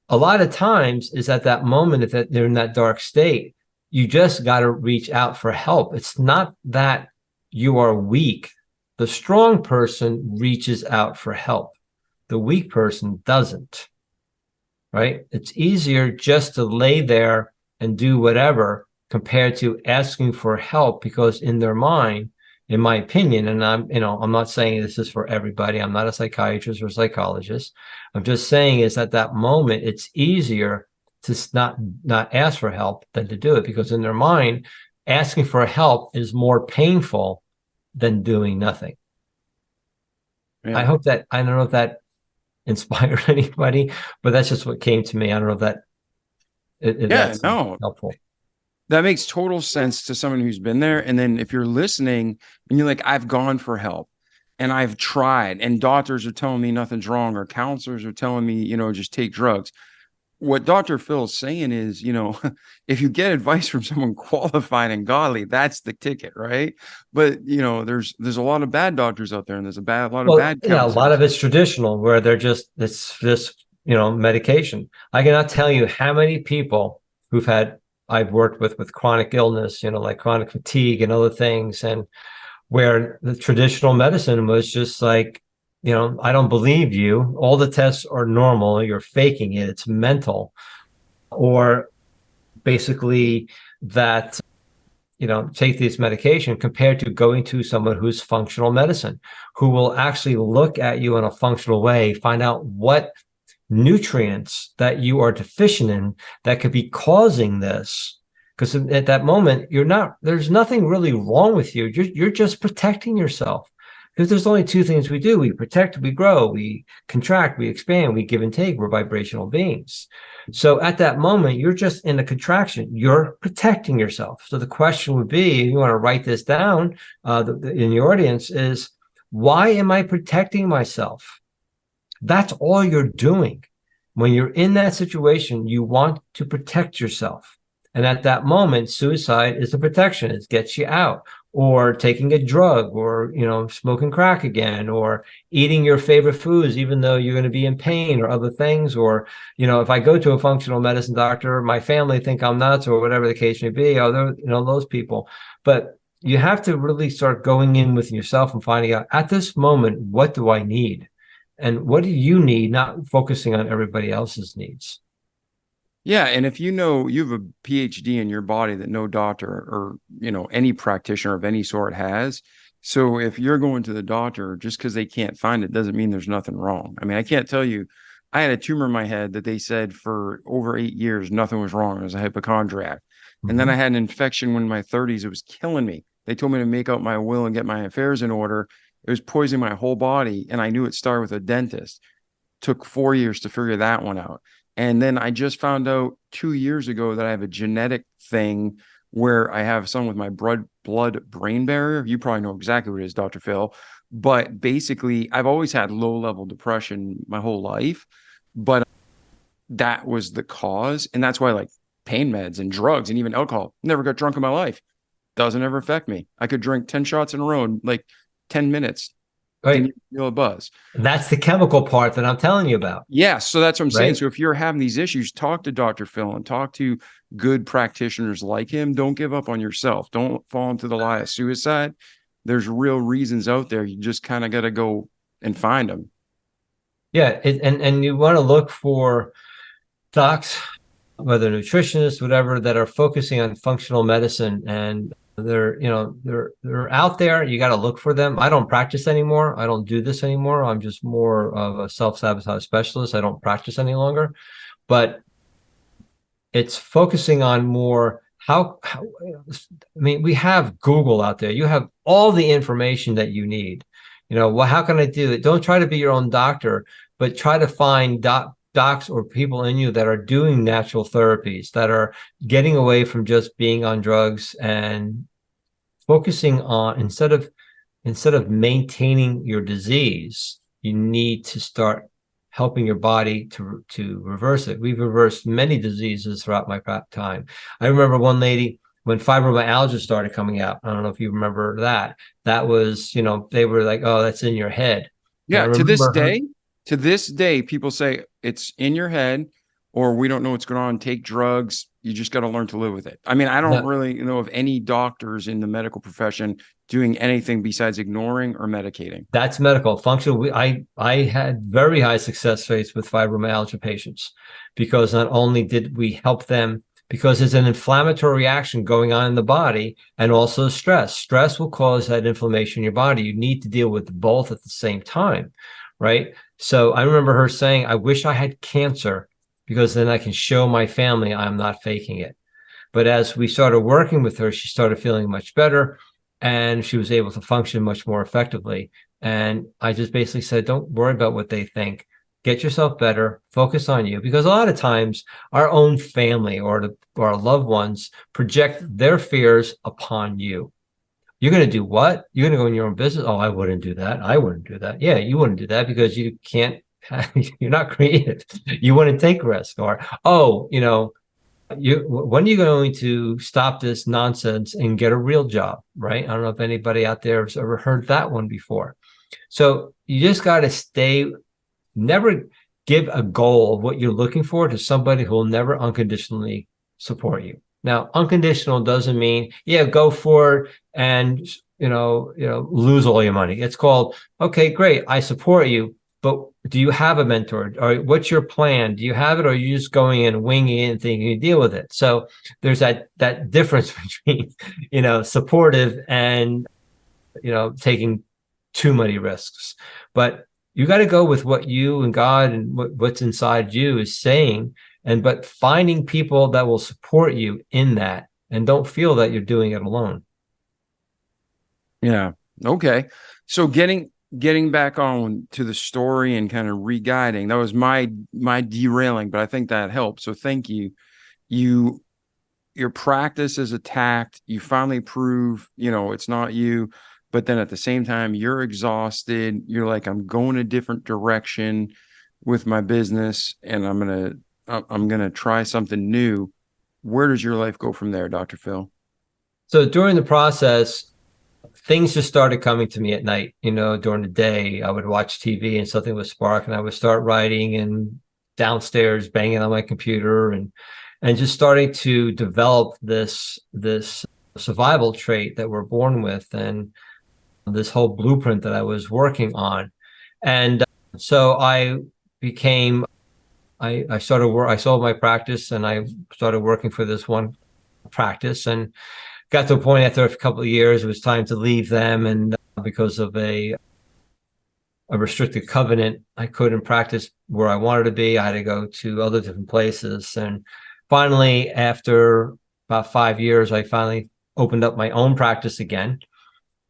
Speaker 3: a lot of times is at that moment, if they're in that dark state, you just got to reach out for help. It's not that you are weak. The strong person reaches out for help. The weak person doesn't, right? It's easier just to lay there and do whatever compared to asking for help, because in their mind, in my opinion, and I'm not saying this is for everybody. I'm not a psychiatrist or psychologist. I'm just saying is at that moment, it's easier to not ask for help than to do it, because in their mind, asking for help is more painful than doing nothing. Yeah. I don't know if that inspired anybody, but that's just what came to me. I don't know if that that's helpful.
Speaker 1: That makes total sense to someone who's been there. And then if you're listening and you're like, I've gone for help and I've tried, and doctors are telling me nothing's wrong, or counselors are telling me, just take drugs. What Dr. Phil's saying is, if you get advice from someone qualified and godly, that's the ticket, right? But there's a lot of bad doctors out there, and there's a lot of bad counselors.
Speaker 3: Yeah, a lot of it's traditional, where they're just this medication. I cannot tell you how many people I've worked with chronic illness, like chronic fatigue and other things, and where the traditional medicine was just like, I don't believe you. All the tests are normal. You're faking it. It's mental. Or basically that, take this medication, compared to going to someone who's functional medicine, who will actually look at you in a functional way, find out what nutrients that you are deficient in that could be causing this. Because at that moment, there's nothing really wrong with you. You're just protecting yourself. Because there's only two things we do. We protect, we grow, we contract, we expand, we give and take. We're vibrational beings. So at that moment, you're just in a contraction. You're protecting yourself. So the question would be, if you want to write this down in your audience, is why am I protecting myself? That's all you're doing. When you're in that situation, you want to protect yourself. And at that moment, suicide is a protection. It gets you out. Or taking a drug, or smoking crack again, or eating your favorite foods even though you're going to be in pain, or other things. Or if I go to a functional medicine doctor, my family think I'm nuts, or whatever the case may be. Those people. But you have to really start going in with yourself and finding out, at this moment, what do I need, and what do you need? Not focusing on everybody else's needs.
Speaker 1: Yeah. And if you have a PhD in your body that no doctor or, any practitioner of any sort has. So if you're going to the doctor, just because they can't find it doesn't mean there's nothing wrong. I mean, I can't tell you, I had a tumor in my head that they said for over 8 years, nothing was wrong. I was a hypochondriac. Mm-hmm. And then I had an infection when in my 30s. It was killing me. They told me to make out my will and get my affairs in order. It was poisoning my whole body. And I knew it started with a dentist. Took 4 years to figure that one out. And then I just found out 2 years ago that I have a genetic thing where I have something with my blood-brain barrier. You probably know exactly what it is, Dr. Phil. But basically, I've always had low-level depression my whole life. But that was the cause. And that's why, like, pain meds and drugs and even alcohol, never got drunk in my life. Doesn't ever affect me. I could drink 10 shots in a row in like 10 minutes.
Speaker 3: Right.
Speaker 1: you feel a buzz.
Speaker 3: That's the chemical part that I'm telling you about.
Speaker 1: Yeah, so that's what I'm saying.
Speaker 3: Right.
Speaker 1: So if you're having these issues, talk to Dr. Phil and talk to good practitioners like him. Don't give up on yourself. Don't fall into the lie of suicide. There's real reasons out there. You just kind of got to go and find them.
Speaker 3: Yeah. And you want to look for docs, whether nutritionists, whatever, that are focusing on functional medicine, and they're out there. You got to look for them. I don't practice anymore. I don't do this anymore. I'm just more of a self-sabotage specialist. I don't practice any longer, but it's focusing on more I mean, we have Google out there. You have all the information that you need. Well, how can I do it? Don't try to be your own doctor, but try to find docs or people in you that are doing natural therapies, that are getting away from just being on drugs and focusing on, instead of maintaining your disease, you need to start helping your body to reverse it. We've reversed many diseases throughout my time. I remember one lady, when fibromyalgia started coming out, I don't know if you remember that. That was, they were like, "Oh, that's in your head."
Speaker 1: Yeah, to this day, people say it's in your head, or we don't know what's going on. Take drugs. You just got to learn to live with it. I mean, I don't really know of any doctors in the medical profession doing anything besides ignoring or medicating.
Speaker 3: That's medical functional. I had very high success rates with fibromyalgia patients, because not only did we help them, because there's an inflammatory reaction going on in the body, and also stress. Stress will cause that inflammation in your body. You need to deal with both at the same time, right? So I remember her saying, "I wish I had cancer, because then I can show my family I'm not faking it." But as we started working with her, she started feeling much better, and she was able to function much more effectively. And I just basically said, don't worry about what they think. Get yourself better, focus on you. Because a lot of times our own family or our loved ones project their fears upon you. You're going to do what? You're going to go in your own business? Oh, I wouldn't do that. I wouldn't do that. Yeah, you wouldn't do that because you can't, you're not creative. You wouldn't take risk. Or, oh, when are you going to stop this nonsense and get a real job, right? I don't know if anybody out there has ever heard that one before. So you just got to never give a goal of what you're looking for to somebody who will never unconditionally support you. Now, unconditional doesn't mean, yeah, go for it and, lose all your money. It's called, okay, great, I support you, but do you have a mentor? Or what's your plan? Do you have it, or are you just going in, winging it, and thinking you deal with it? So there's that difference between, supportive and, taking too many risks. But you got to go with what you and God and what's inside you is saying, but finding people that will support you in that, and don't feel that you're doing it alone.
Speaker 1: Yeah. Okay. So getting back on to the story and kind of re-guiding, that was my derailing, but I think that helped. So thank you. Your practice is attacked. You finally prove, it's not you, but then at the same time, you're exhausted. You're like, I'm going a different direction with my business, and I'm going to try something new. Where does your life go from there, Dr. Phil?
Speaker 3: So during the process, things just started coming to me at night. During the day, I would watch TV and something would spark, and I would start writing and downstairs banging on my computer and just starting to develop this survival trait that we're born with, and this whole blueprint that I was working on. And so I sold my practice, and I started working for this one practice, and got to a point after a couple of years, it was time to leave them. And because of a restricted covenant, I couldn't practice where I wanted to be. I had to go to other different places. And finally, after about 5 years, I finally opened up my own practice again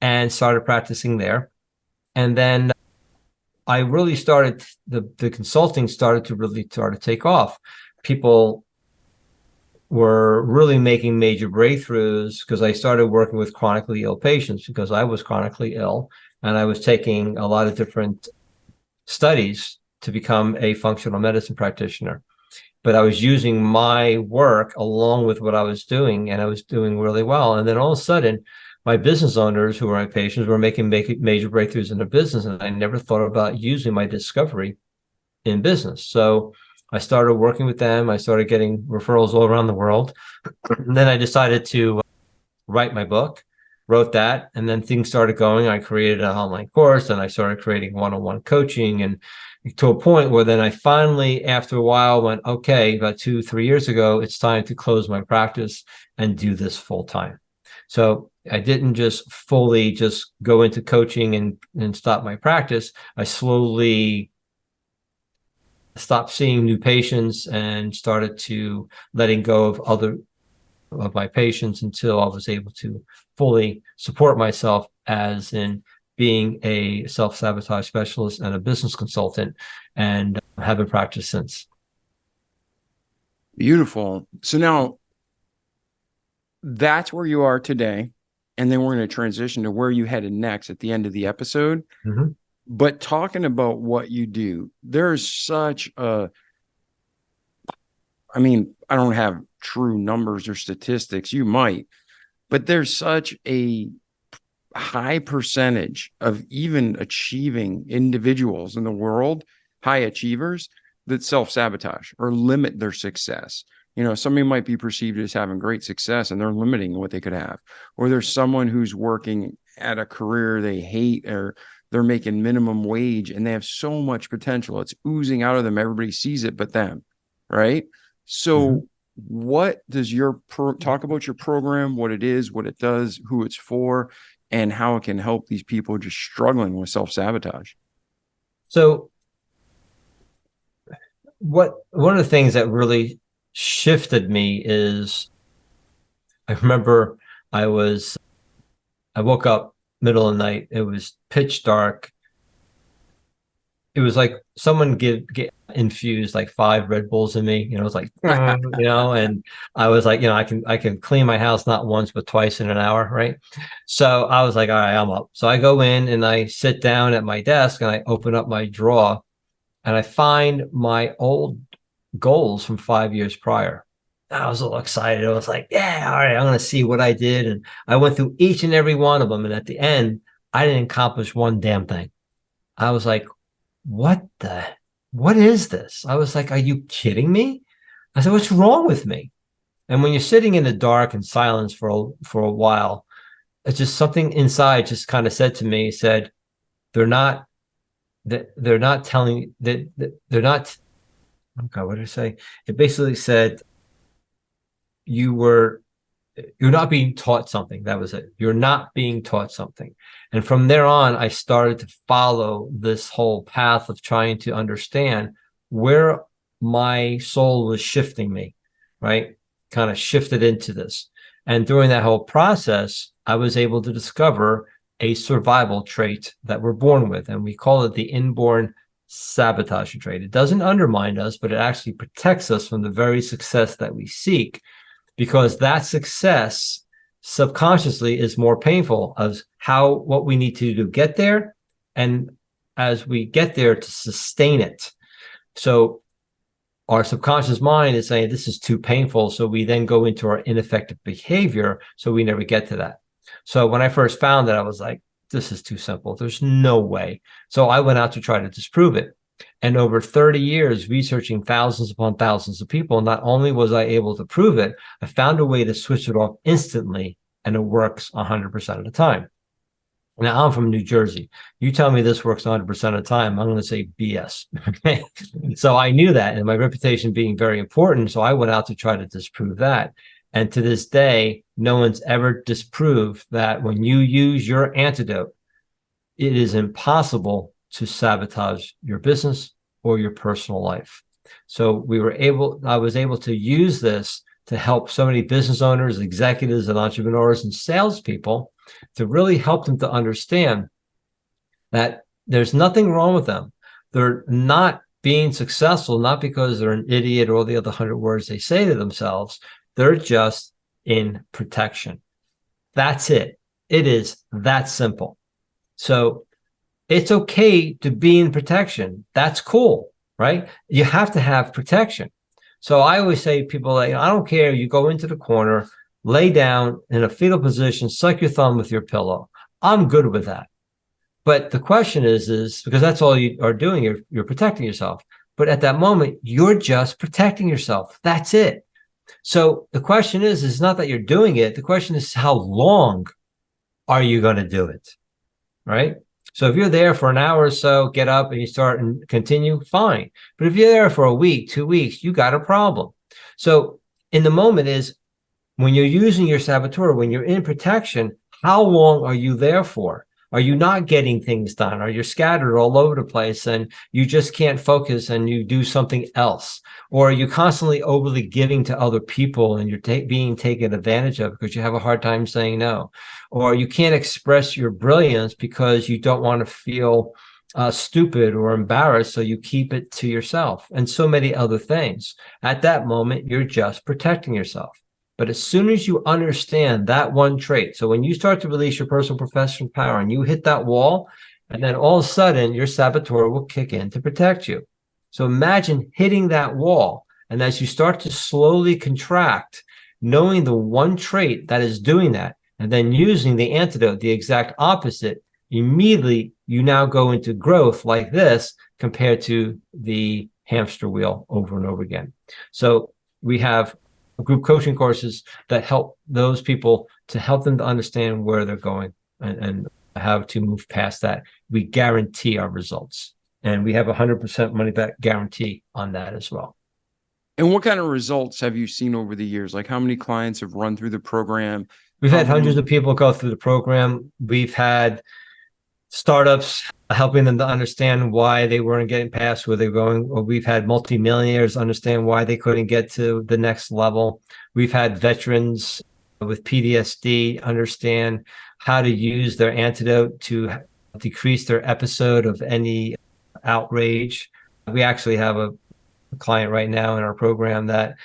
Speaker 3: and started practicing there. And then I really started, the consulting started to take off. People were really making major breakthroughs because I started working with chronically ill patients, because I was chronically ill, and I was taking a lot of different studies to become a functional medicine practitioner. But I was using my work along with what I was doing, and I was doing really well. And then all of a sudden, my business owners who were my patients were making major breakthroughs in their business, and I never thought about using my discovery in business. So I started working with them. I started getting referrals all around the world. And then I decided to write my book, wrote that, and then things started going. I created an online course, and I started creating one-on-one coaching, and to a point where then I finally, after a while, went, okay, about 2-3 years ago, it's time to close my practice and do this full time. So I didn't just fully just go into coaching and stop my practice. I slowly stopped seeing new patients and started to letting go of my patients until I was able to fully support myself as in being a self-sabotage specialist and a business consultant, and haven't practiced since.
Speaker 1: Beautiful. So now that's where you are today. And then we're going to transition to where you headed next at the end of the episode.
Speaker 3: Mm-hmm.
Speaker 1: But talking about what you do, there's such a, I mean, I don't have true numbers or statistics. You might, but there's such a high percentage of even achieving individuals in the world, high achievers, that self-sabotage or limit their success. You know, somebody might be perceived as having great success and they're limiting what they could have. Or there's someone who's working at a career they hate, or they're making minimum wage and they have so much potential. It's oozing out of them. Everybody sees it but them, right? So what does your talk about your program, what it is, what it does, who it's for, and how it can help these people just struggling with self-sabotage?
Speaker 3: So one of the things that really shifted me is, I remember I woke up middle of the night. It was pitch dark. It was like someone get infused like 5 Red Bulls in me. You know, it was like, and I was like, I can clean my house not once, but twice in an hour. Right. So I was like, all right, I'm up. So I go in and I sit down at my desk and I open up my drawer and I find my old goals from 5 years prior. I was all excited. I was like, yeah, all right, I'm going to see what I did. And I went through each and every one of them. And at the end, I didn't accomplish one damn thing. I was like, what is this? I was like, are you kidding me? I said, what's wrong with me? And when you're sitting in the dark and silence for a while, it's just something inside just kind of said to me, said, they're not telling that they're not. Okay, what did I say? It basically said, you're not being taught something. That was it. You're not being taught something. And from there on, I started to follow this whole path of trying to understand where my soul was shifting me, right? Kind of shifted into this. And during that whole process, I was able to discover a survival trait that we're born with. And we call it the inborn sabotage trait. It doesn't undermine us, but it actually protects us from the very success that we seek, because that success subconsciously is more painful as what we need to do to get there, and as we get there to sustain it. So our subconscious mind is saying this is too painful, so we then go into our ineffective behavior, so we never get to that. So when I first found it, I was like, this is too simple. There's no way. So I went out to try to disprove it. And over 30 years, researching thousands upon thousands of people, not only was I able to prove it, I found a way to switch it off instantly, and it works 100% of the time. Now, I'm from New Jersey. You tell me this works 100% of the time, I'm going to say BS. Okay. So I knew that, and my reputation being very important. So I went out to try to disprove that. And to this day, no one's ever disproved that when you use your antidote, it is impossible to sabotage your business or your personal life. So I was able to use this to help so many business owners, executives, and entrepreneurs and salespeople, to really help them to understand that there's nothing wrong with them. They're not being successful, not because they're an idiot or all the other 100 words they say to themselves. They're just in protection. That's it. It is that simple. So it's okay to be in protection. That's cool, right? You have to have protection. So I always say to people, like, I don't care. You go into the corner, lay down in a fetal position, suck your thumb with your pillow. I'm good with that. But the question is because that's all you are doing, you're protecting yourself. But at that moment, you're just protecting yourself. That's it. So the question is not that you're doing it. The question is, how long are you going to do it? Right? So if you're there for an hour or so, get up and you start and continue, fine. But if you're there for a week, 2 weeks, you got a problem. So in the moment is when you're using your saboteur, when you're in protection, how long are you there for? Are you not getting things done? Are you scattered all over the place and you just can't focus and you do something else? Or are you constantly overly giving to other people and you're being taken advantage of because you have a hard time saying no? Or you can't express your brilliance because you don't want to feel stupid or embarrassed, so you keep it to yourself, and so many other things. At that moment, you're just protecting yourself. But as soon as you understand that one trait, so when you start to release your personal professional power and you hit that wall, and then all of a sudden your saboteur will kick in to protect you. So imagine hitting that wall. And as you start to slowly contract, knowing the one trait that is doing that, and then using the antidote, the exact opposite, immediately you now go into growth like this compared to the hamster wheel over and over again. So we have group coaching courses that help those people to help them to understand where they're going and how to move past that. We guarantee our results, and we have 100% money back guarantee on that as well.
Speaker 1: And what kind of results have you seen over the years? Like how many clients have run through the program?
Speaker 3: We've had hundreds of people go through the program. We've had startups helping them to understand why they weren't getting past where they're going. Or we've had multimillionaires understand why they couldn't get to the next level. We've had veterans with PTSD understand how to use their antidote to decrease their episode of any outrage. We actually have a client right now in our program that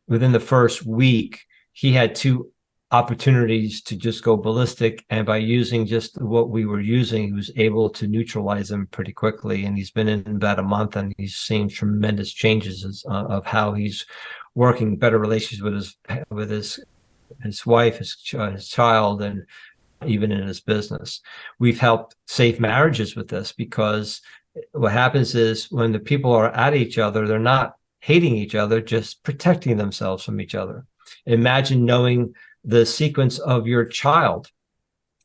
Speaker 3: within the first week, he had 2 opportunities to just go ballistic. And by using just what we were using, he was able to neutralize them pretty quickly. And he's been in about a month and he's seen tremendous changes of how he's working better relations with his wife, his child, and even in his business. We've helped save marriages with this because what happens is when the people are at each other, they're not hating each other, just protecting themselves from each other. Imagine knowing the sequence of your child.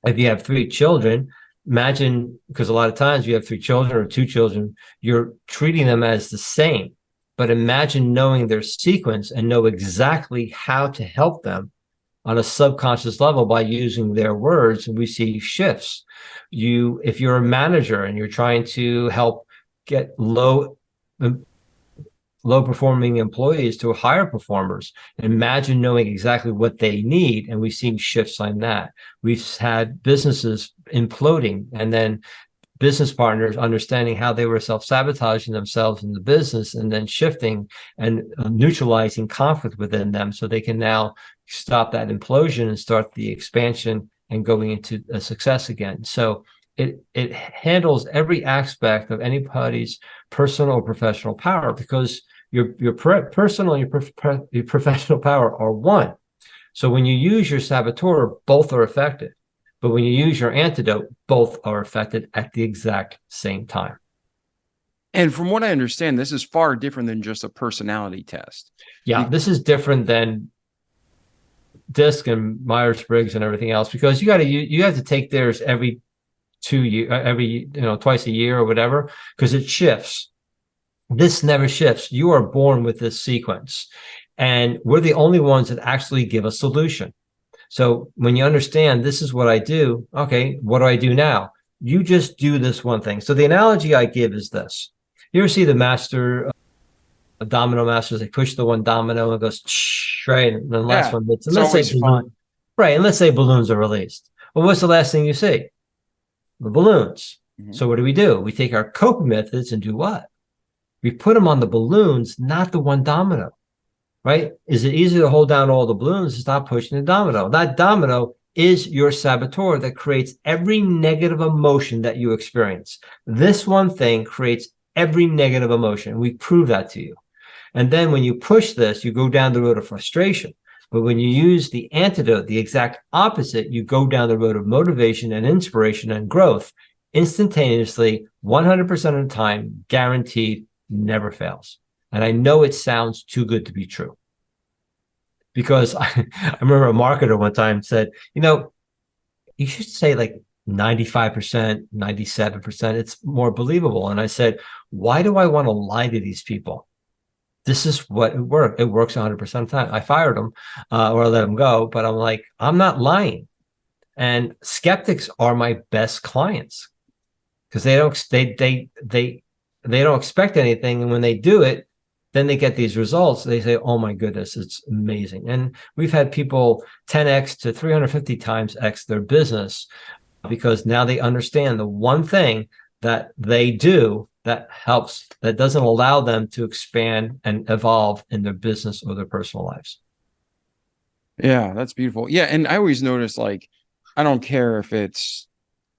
Speaker 3: If you have 3 children, imagine, because a lot of times you have 3 children or 2 children, you're treating them as the same. But imagine knowing their sequence and know exactly how to help them on a subconscious level by using their words, and we see shifts. If you're a manager and you're trying to help get low performing employees to higher performers, imagine knowing exactly what they need, and we've seen shifts on that. We've had businesses imploding and then business partners understanding how they were self-sabotaging themselves in the business and then shifting and neutralizing conflict within them so they can now stop that implosion and start the expansion and going into a success again. So it handles every aspect of anybody's personal or professional power, because your personal and your professional power are one. So when you use your saboteur, both are affected. But when you use your antidote, both are affected at the exact same time.
Speaker 1: And from what I understand, this is far different than just a personality test.
Speaker 3: Yeah, this is different than DISC and Myers-Briggs and everything else, because you have to take theirs every 2 years, twice a year or whatever, because it shifts. This never shifts. You are born with this sequence, and we're the only ones that actually give a solution. So when you understand this is what I do, okay, what do I do now? You just do this one thing. So the analogy I give is this. You ever see the domino masters? They push the one domino and it goes, right? And the last one hits. And let's say fun. Right. And let's say balloons are released. Well, what's the last thing you see? The balloons. Mm-hmm. So what do? We take our coping methods and do what? We put them on the balloons, not the one domino. Right? Is it easier to hold down all the balloons and stop pushing the domino? That domino is your saboteur that creates every negative emotion that you experience. This one thing creates every negative emotion. We prove that to you. And then when you push this, you go down the road of frustration. But when you use the antidote, the exact opposite, you go down the road of motivation and inspiration and growth instantaneously, 100% of the time, guaranteed, never fails. And I know it sounds too good to be true. Because I remember a marketer one time said, you should say like 95%, 97%. It's more believable. And I said, why do I want to lie to these people? This is what it works. It works 100% of the time. I fired them or I let them go, but I'm like, I'm not lying. And skeptics are my best clients because they don't expect anything. And when they do it, then they get these results. They say, oh my goodness, it's amazing. And we've had people 10x to 350 times X their business because now they understand the one thing that they do that helps, that doesn't allow them to expand and evolve in their business or their personal lives.
Speaker 1: Yeah, that's beautiful. Yeah. And I always notice, like, I don't care if I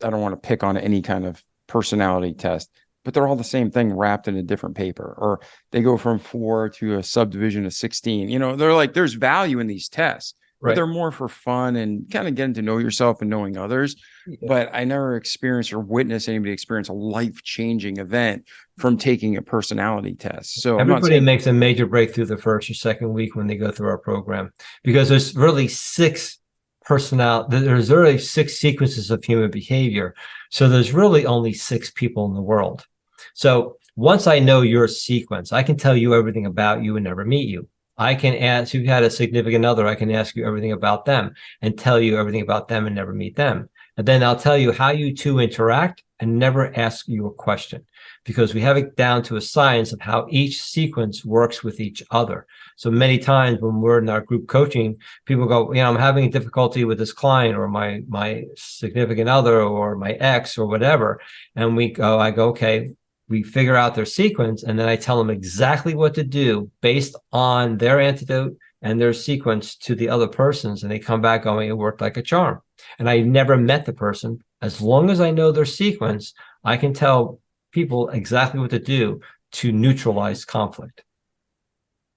Speaker 1: don't want to pick on any kind of personality test, but they're all the same thing wrapped in a different paper, or they go from 4 to a subdivision of 16. They're like, there's value in these tests, but they're more for fun and kind of getting to know yourself and knowing others. Yeah. But I never experienced or witnessed anybody experience a life-changing event from taking a personality test. So
Speaker 3: everybody makes a major breakthrough the first or second week when they go through our program, because there's really there's really 6 sequences of human behavior. So there's really only 6 people in the world. So once I know your sequence, I can tell you everything about you and never meet you. I can ask, you've had a significant other, I can ask you everything about them and tell you everything about them and never meet them. And then I'll tell you how you two interact and never ask you a question, because we have it down to a science of how each sequence works with each other. So many times when we're in our group coaching, people go, I'm having difficulty with this client or my significant other or my ex or whatever. And I go, okay, we figure out their sequence, and then I tell them exactly what to do based on their antidote and their sequence to the other person's. And they come back going, it worked like a charm. And I never met the person. As long as I know their sequence, I can tell people exactly what to do to neutralize conflict.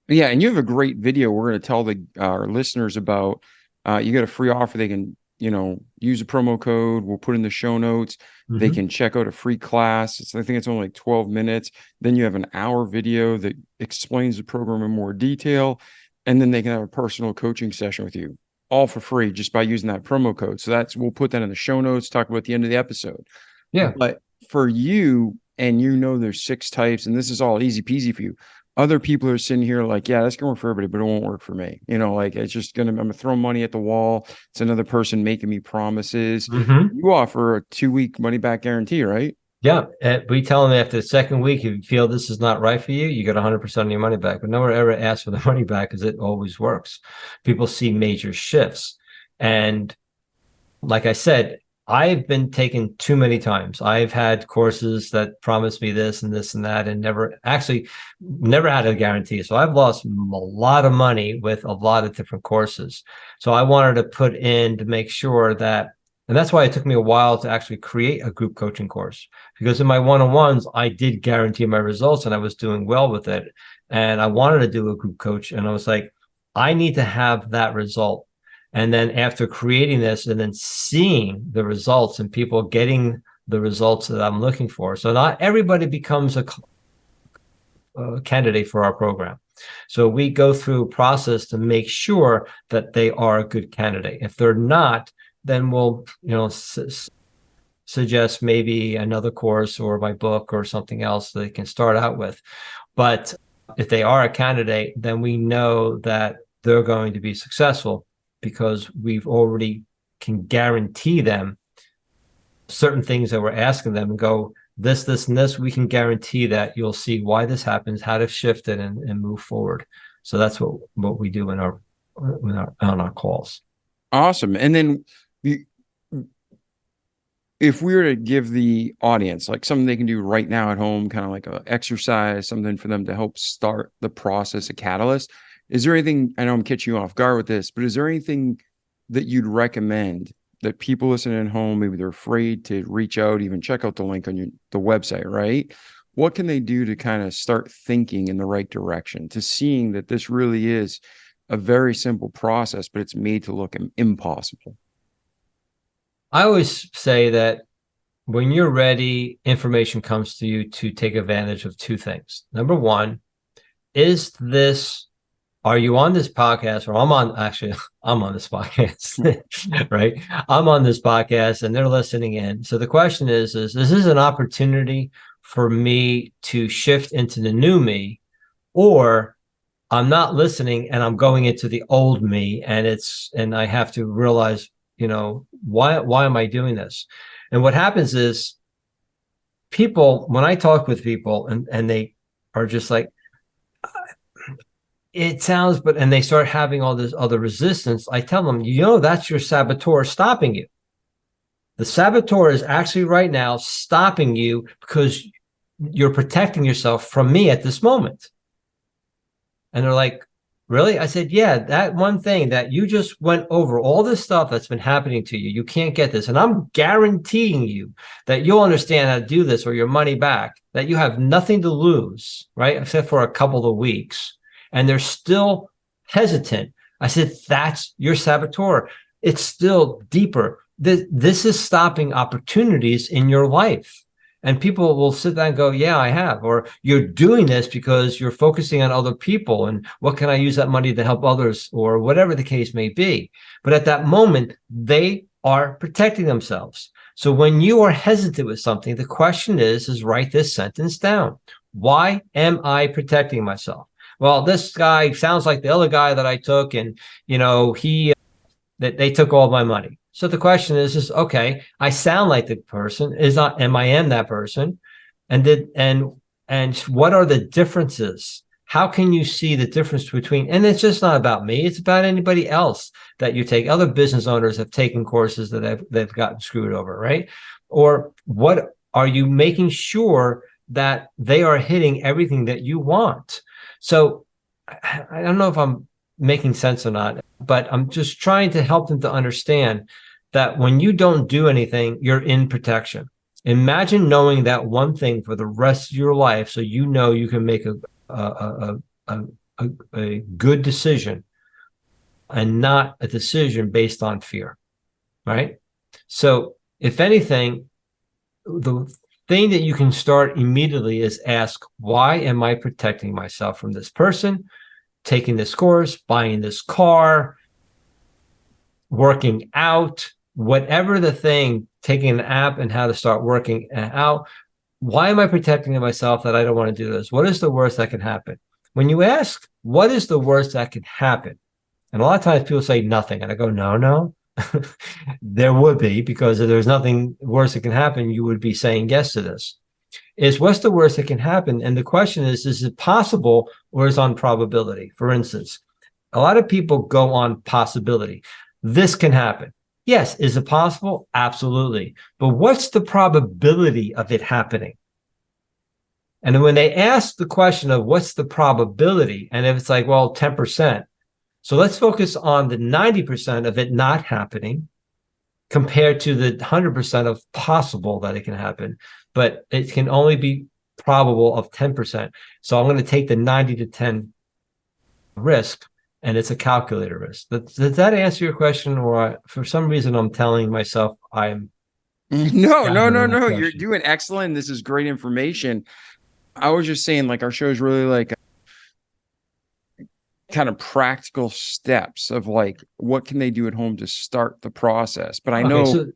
Speaker 1: Yeah. And you have a great video we're going to tell our listeners about. You got a free offer. They can, use a promo code. We'll put in the show notes. Mm-hmm. They can check out a free class. I think it's only like 12 minutes. Then you have an hour video that explains the program in more detail. And then they can have a personal coaching session with you, all for free, just by using that promo code. So we'll put that in the show notes, talk about at the end of the episode.
Speaker 3: Yeah.
Speaker 1: But for you, and there's 6 types, and this is all easy peasy for you. Other people are sitting here like, yeah, that's going to work for everybody, but it won't work for me. Like, it's just I'm going to throw money at the wall. It's another person making me promises. Mm-hmm. You offer a 2-week money back guarantee, right?
Speaker 3: Yeah. We tell them after the second week, if you feel this is not right for you, you get 100% of your money back. But no one ever asks for the money back because it always works. People see major shifts. And like I said, I've been taken too many times. I've had courses that promised me this and this and that, and never had a guarantee. So I've lost a lot of money with a lot of different courses. So I wanted to put in to make sure that, and that's why it took me a while to actually create a group coaching course, because in my one-on-ones, I did guarantee my results and I was doing well with it. And I wanted to do a group coach. And I was like, I need to have that result. And then after creating this and then seeing the results and people getting the results that I'm looking for. So not everybody becomes a candidate for our program. So we go through a process to make sure that they are a good candidate. If they're not, then we'll, suggest maybe another course or my book or something else they can start out with. But if they are a candidate, then we know that they're going to be successful, because we've already can guarantee them certain things that we're asking them and go, this, and this, we can guarantee that you'll see why this happens, how to shift it and move forward. So that's what we do on our calls.
Speaker 1: Awesome. And then if we were to give the audience like something they can do right now at home, kind of like an exercise, something for them to help start the process, a catalyst, is there anything, I know I'm catching you off guard with this, but is there anything that you'd recommend that people listening at home, maybe they're afraid to reach out, even check out the link on the website, right? What can they do to kind of start thinking in the right direction, to seeing that this really is a very simple process, but it's made to look impossible.
Speaker 3: I always say that when you're ready, information comes to you to take advantage of two things. Number one, are you on this podcast? Or I'm on this podcast, right? I'm on this podcast and they're listening in. So the question is this an opportunity for me to shift into the new me, or I'm not listening and I'm going into the old me, and I have to realize, why am I doing this? And what happens is when I talk with people and they are just like, it sounds, and they start having all this other resistance, I tell them, that's your saboteur stopping you. The saboteur is actually right now stopping you because you're protecting yourself from me at this moment. And they're like, really? I said, yeah, that one thing that you just went over, all this stuff that's been happening to you, you can't get this. And I'm guaranteeing you that you'll understand how to do this or your money back, that you have nothing to lose, right? Except for a couple of weeks. And they're still hesitant. I said, that's your saboteur. It's still deeper. This is stopping opportunities in your life. And people will sit there and go, yeah, I have. Or you're doing this because you're focusing on other people. And what can I use that money to help others? Or whatever the case may be. But at that moment, they are protecting themselves. So when you are hesitant with something, the question is write this sentence down. Why am I protecting myself? Well, this guy sounds like the other guy that I took, and they took all my money. So the question is okay, I sound like the person, am I that person? And what are the differences? How can you see the difference between, and it's just not about me, it's about anybody else that you take. Other business owners have taken courses that they've gotten screwed over, right? Or what are you making sure that they are hitting everything that you want? So I don't know if I'm making sense or not, but I'm just trying to help them to understand that when you don't do anything, you're in protection. Imagine knowing that one thing for the rest of your life, so you can make a good decision and not a decision based on fear, right? So if anything, the thing that you can start immediately is ask, why am I protecting myself from this person, taking this course, buying this car, working out, whatever the thing, taking an app and how to start working out. Why am I protecting myself that I don't want to do this? What is the worst that can happen? When you ask, what is the worst that can happen? And a lot of times people say nothing. And I go, no. There would be, because if there's nothing worse that can happen, you would be saying yes to this. What's the worst that can happen? And the question is it possible or is it on probability? For instance, a lot of people go on possibility. This can happen. Yes. Is it possible? Absolutely. But what's the probability of it happening? And then when they ask the question of what's the probability, and if it's like, well, 10%. So let's focus on the 90% of it not happening compared to the 100% of possible that it can happen. But it can only be probable of 10%. So I'm going to take the 90 to 10 risk, and it's a calculator risk. Does that answer your question? Or for some reason, I'm telling myself I'm...
Speaker 1: No. You're doing excellent. This is great information. I was just saying, like, our show is really like kind of practical steps of like, what can they do at home to start the process? But I know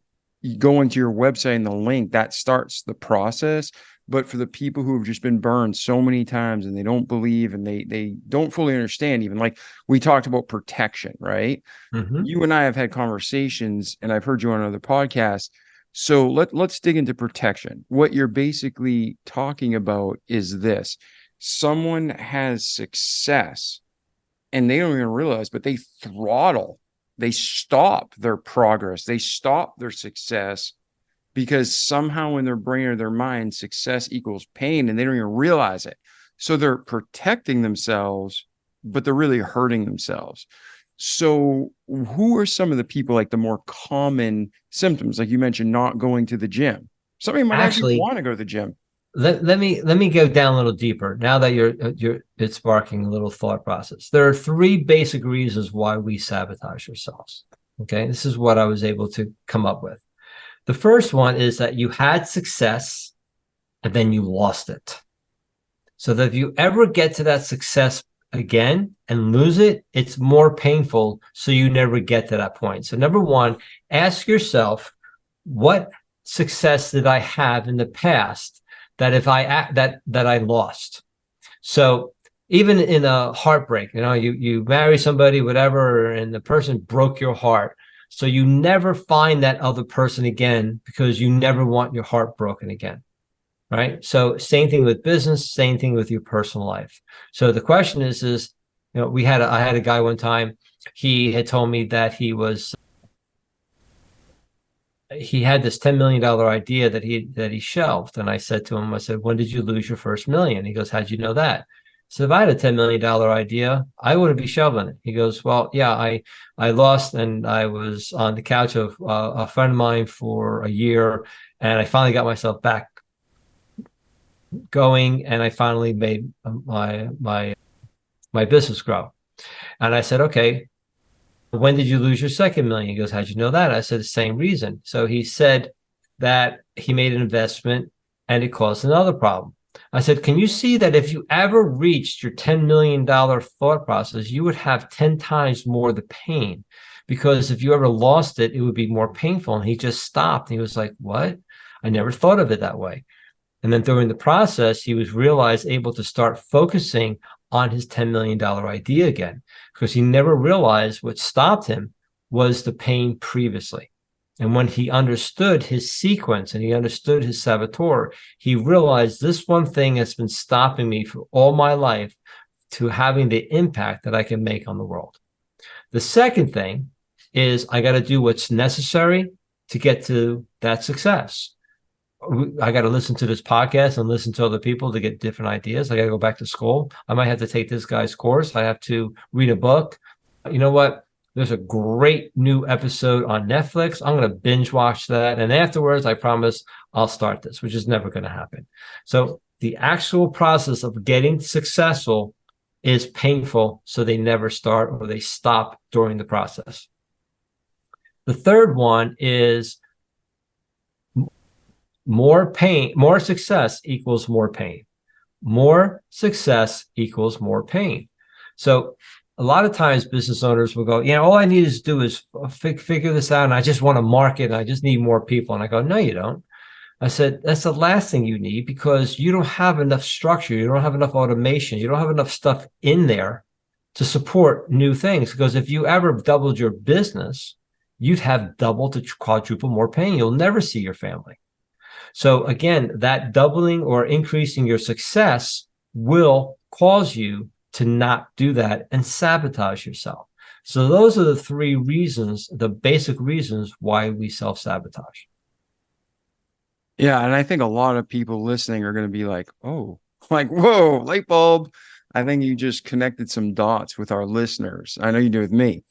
Speaker 1: going to your website and the link that starts the process. But for the people who have just been burned so many times and they don't believe and they don't fully understand, even like we talked about protection, right? Mm-hmm. You and I have had conversations, and I've heard you on other podcasts. So let's dig into protection. What you're basically talking about is this: someone has success and they don't even realize, but they stop their progress. They stop their success because somehow in their brain or their mind, success equals pain, and they don't even realize it. So they're protecting themselves, but they're really hurting themselves. So who are some of the people, like the more common symptoms? Like you mentioned, not going to the gym. Somebody might actually want to go to the gym.
Speaker 3: let me go down a little deeper now that it's sparking a little thought process. There are three basic reasons why we sabotage ourselves. Okay, this is what I was able to come up with. The first one is that you had success and then you lost it. So that if you ever get to that success again and lose it, it's more painful. So you never get to that point. So number one, ask yourself, what success did I have in the past that I lost? So even in a heartbreak, you marry somebody, whatever, and the person broke your heart. So you never find that other person again because you never want your heart broken again. Right. So same thing with business, same thing with your personal life. So the question is, I had a guy one time, he had told me that he had this $10 million idea that he shelved. And I said to him, when did you lose your first million? He goes, how'd you know that? So if I had a $10 million idea, I wouldn't be shelving it. He goes, well, yeah, I lost, and I was on the couch of a friend of mine for a year, and I finally got myself back going, and I finally made my business grow. And I said, okay, when did you lose your second million? He goes, how'd you know that? I said, the same reason. So he said that he made an investment and it caused another problem. I said, can you see that if you ever reached your $10 million thought process, you would have 10 times more the pain? Because if you ever lost it, it would be more painful. And he just stopped. He was like, what? I never thought of it that way. And then during the process, he was able to start focusing on his $10 million idea again, because he never realized what stopped him was the pain previously. And when he understood his sequence and he understood his saboteur, he realized this one thing has been stopping me for all my life to having the impact that I can make on the world. The second thing is I got to do what's necessary to get to that success. I got to listen to this podcast and listen to other people to get different ideas. I got to go back to school. I might have to take this guy's course. I have to read a book. You know what? There's a great new episode on Netflix. I'm going to binge watch that. And afterwards, I promise I'll start this, which is never going to happen. So the actual process of getting successful is painful. So they never start, or they stop during the process. The third one is more pain, more success equals more pain. More success equals more pain. So a lot of times business owners will go, all I need to do is figure this out. And I just want to market. And I just need more people. And I go, no, you don't. I said, that's the last thing you need, because you don't have enough structure. You don't have enough automation. You don't have enough stuff in there to support new things. Because if you ever doubled your business, you'd have double to quadruple more pain. You'll never see your family. So again, that doubling or increasing your success will cause you to not do that and sabotage yourself. So those are the three reasons, the basic reasons why we self-sabotage.
Speaker 1: Yeah. And I think a lot of people listening are going to be like, oh, like, whoa, light bulb. I think you just connected some dots with our listeners. I know you do with me.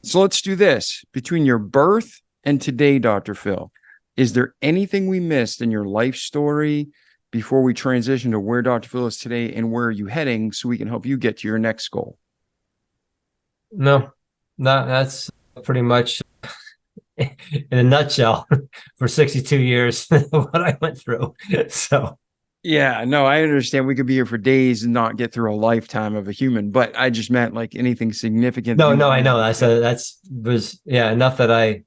Speaker 1: So let's do this. Between your birth and today, Dr. Phil, is there anything we missed in your life story before we transition to where Dr. Phil is today and where are you heading, so we can help you get to your next goal?
Speaker 3: No, that's pretty much in a nutshell for 62 years what I went through. So
Speaker 1: yeah, no, I understand we could be here for days and not get through a lifetime of a human, but I just meant like anything significant.
Speaker 3: No, I know. I said enough that I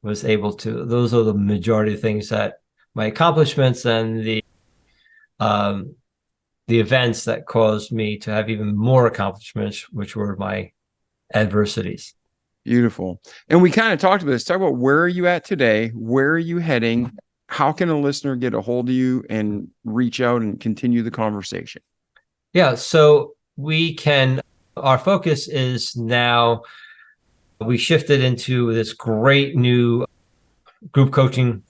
Speaker 3: was able to. Those are the majority of things that my accomplishments and the events that caused me to have even more accomplishments, which were my adversities.
Speaker 1: Beautiful. And we kind of talked about this. Talk about, where are you at today? Where are you heading? How can a listener get a hold of you and reach out and continue the conversation?
Speaker 3: Yeah, so our focus is now, we shifted into this great new group coaching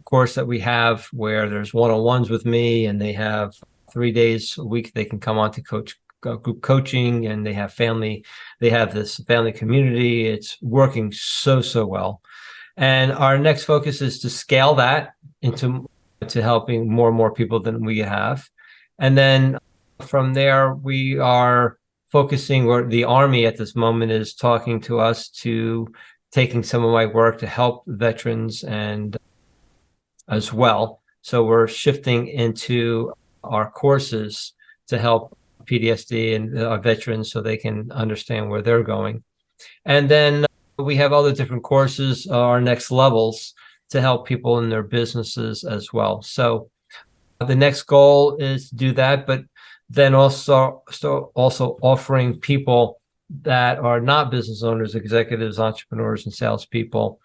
Speaker 3: course that we have, where there's one-on-ones with me, and they have 3 days a week they can come on to coach group coaching, and they have this family community. It's working so well. And our next focus is to scale that into to helping more and more people than we have. And then from there, we are focusing, or the Army at this moment is talking to us to taking some of my work to help veterans and as well. So we're shifting into our courses to help PTSD and our veterans so they can understand where they're going. And then we have other different courses, our next levels, to help people in their businesses as well. So the next goal is to do that, but then also offering people that are not business owners, executives, entrepreneurs, and salespeople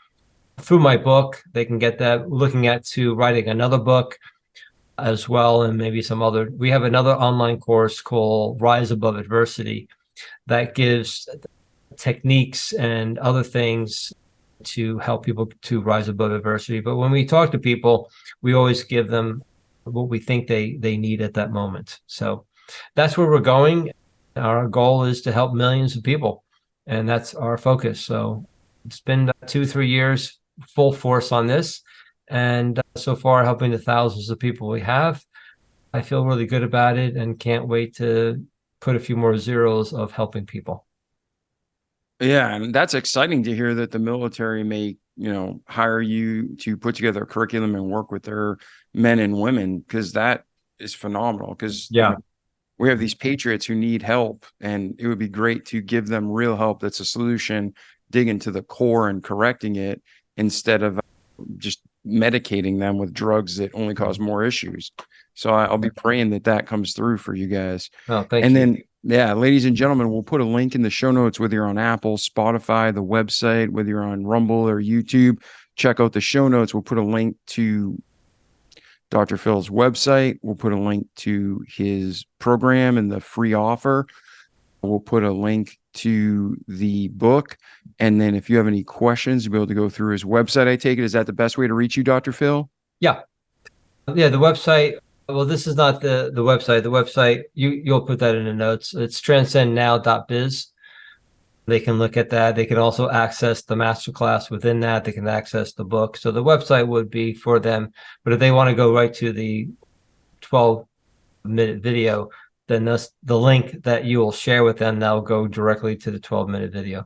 Speaker 3: through my book. They can get that, looking at to writing another book as well, and maybe some other. We have another online course called Rise Above Adversity that gives techniques and other things to help people to rise above adversity. But when we talk to people, we always give them what we think they need at that moment. So that's where we're going. Our goal is to help millions of people, and that's our focus. So it's been 2-3 years full force on this, and so far helping the thousands of people we have. I feel really good about it and can't wait to put a few more zeros of helping people.
Speaker 1: Yeah, and that's exciting to hear that the military may, hire you to put together a curriculum and work with their men and women, because that is phenomenal. Because we have these patriots who need help, and it would be great to give them real help that's a solution, dig into the core and correcting it instead of just medicating them with drugs that only cause more issues. So I'll be praying that comes through for you guys.
Speaker 3: Oh, thank you.
Speaker 1: And then, yeah, ladies and gentlemen, we'll put a link in the show notes, whether you're on Apple, Spotify, the website, whether you're on Rumble or YouTube. Check out the show notes. We'll put a link to Dr. Phil's website. We'll put a link to his program and the free offer. We'll put a link to the book. And then if you have any questions, you'll be able to go through his website, I take it. Is that the best way to reach you, Dr. Phil?
Speaker 3: Yeah. Yeah, the website. Well, this is not the website. The website, you'll put that in the notes. It's transcendnow.biz. They can look at that. They can also access the masterclass within that. They can access the book. So the website would be for them. But if they want to go right to the 12-minute video, then the link that you will share with them, that'll go directly to the 12-minute video.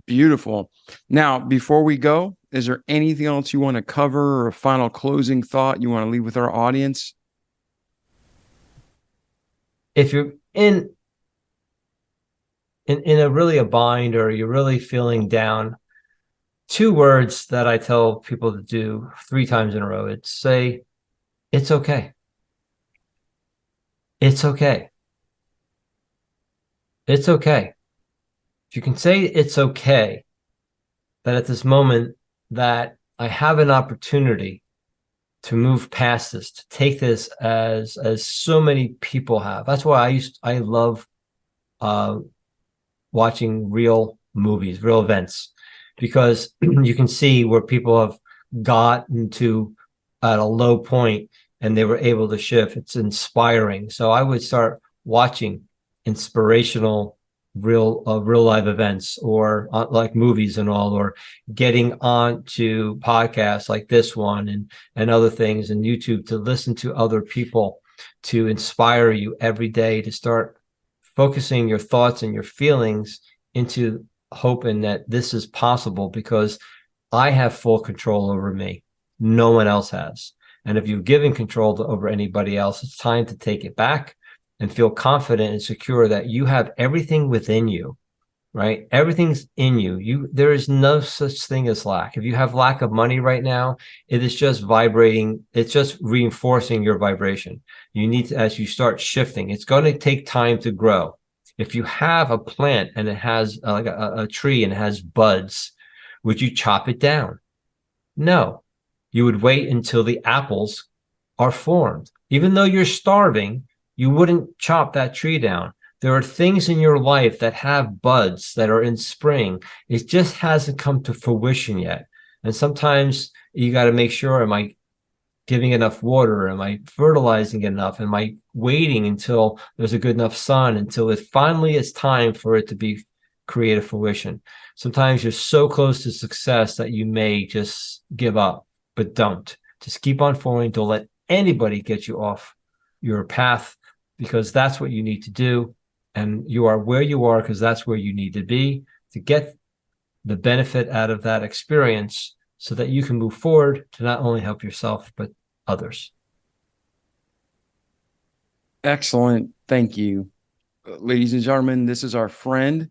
Speaker 1: Beautiful. Now, before we go, is there anything else you want to cover, or a final closing thought you want to leave with our audience?
Speaker 3: If you're in a really a bind, or you're really feeling down, 2 words that I tell people to do 3 times in a row, it's say, it's okay. It's okay. It's okay. If you can say it's okay, that at this moment that I have an opportunity to move past this, to take this as so many people have. That's why I love watching real movies, real events, because you can see where people have gotten to at a low point and they were able to shift. It's inspiring. So I would start watching inspirational real live events, or like movies and all, or getting on to podcasts like this one and other things, and YouTube, to listen to other people to inspire you every day, to start focusing your thoughts and your feelings into hoping that this is possible, because I have full control over me. No one else has. And if you've given control over anybody else, it's time to take it back and feel confident and secure that you have everything within you, right? Everything's in you. There is no such thing as lack. If you have lack of money right now, it is just vibrating. It's just reinforcing your vibration. You need to, as you start shifting, it's going to take time to grow. If you have a plant and it has like a tree and it has buds, would you chop it down? No. You would wait until the apples are formed. Even though you're starving, you wouldn't chop that tree down. There are things in your life that have buds that are in spring. It just hasn't come to fruition yet. And sometimes you got to make sure, am I giving enough water? Am I fertilizing enough? Am I waiting until there's a good enough sun, until it finally is time for it to be creative fruition? Sometimes you're so close to success that you may just give up, but don't. Just keep on falling. Don't let anybody get you off your path, because that's what you need to do. And you are where you are because that's where you need to be to get the benefit out of that experience so that you can move forward to not only help yourself, but others.
Speaker 1: Excellent. Thank you. Ladies and gentlemen, this is our friend,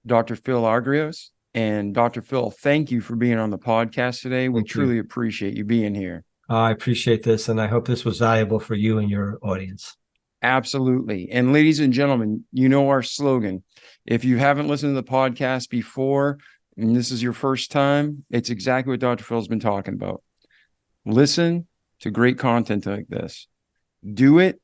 Speaker 1: Dr. Phil Agrios. And Dr. Phil, thank you for being on the podcast today. We truly appreciate you being here.
Speaker 3: I appreciate this, and I hope this was valuable for you and your audience.
Speaker 1: Absolutely. And ladies and gentlemen, you know our slogan. If you haven't listened to the podcast before, and this is your first time, it's exactly what Dr. Phil's been talking about. Listen to great content like this. Do it.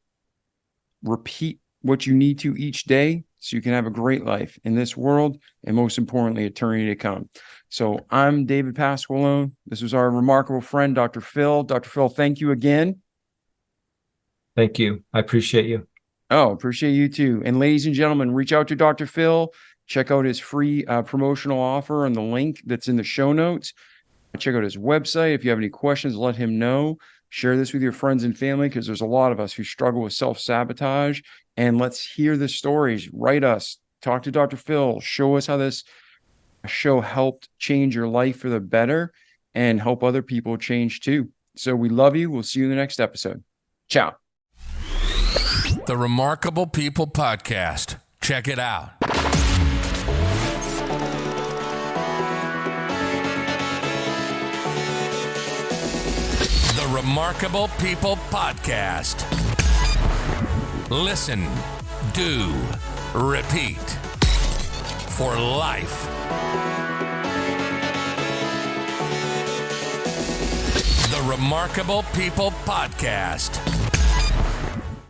Speaker 1: Repeat what you need to each day so you can have a great life in this world and, most importantly, eternity to come. So I'm David Pasqualone. This was our remarkable friend, Dr. Phil. Dr. Phil, thank you again.
Speaker 3: Thank you. I appreciate you.
Speaker 1: Oh, appreciate you too. And ladies and gentlemen, reach out to Dr. Phil. Check out his free promotional offer on the link that's in the show notes. Check out his website. If you have any questions, let him know. Share this with your friends and family, because there's a lot of us who struggle with self-sabotage. And let's hear the stories. Write us. Talk to Dr. Phil. Show us how this show helped change your life for the better and help other people change too. So we love you. We'll see you in the next episode. Ciao.
Speaker 2: The Remarkable People Podcast. Check it out. The Remarkable People Podcast. Listen, do, repeat. For life. The Remarkable People Podcast.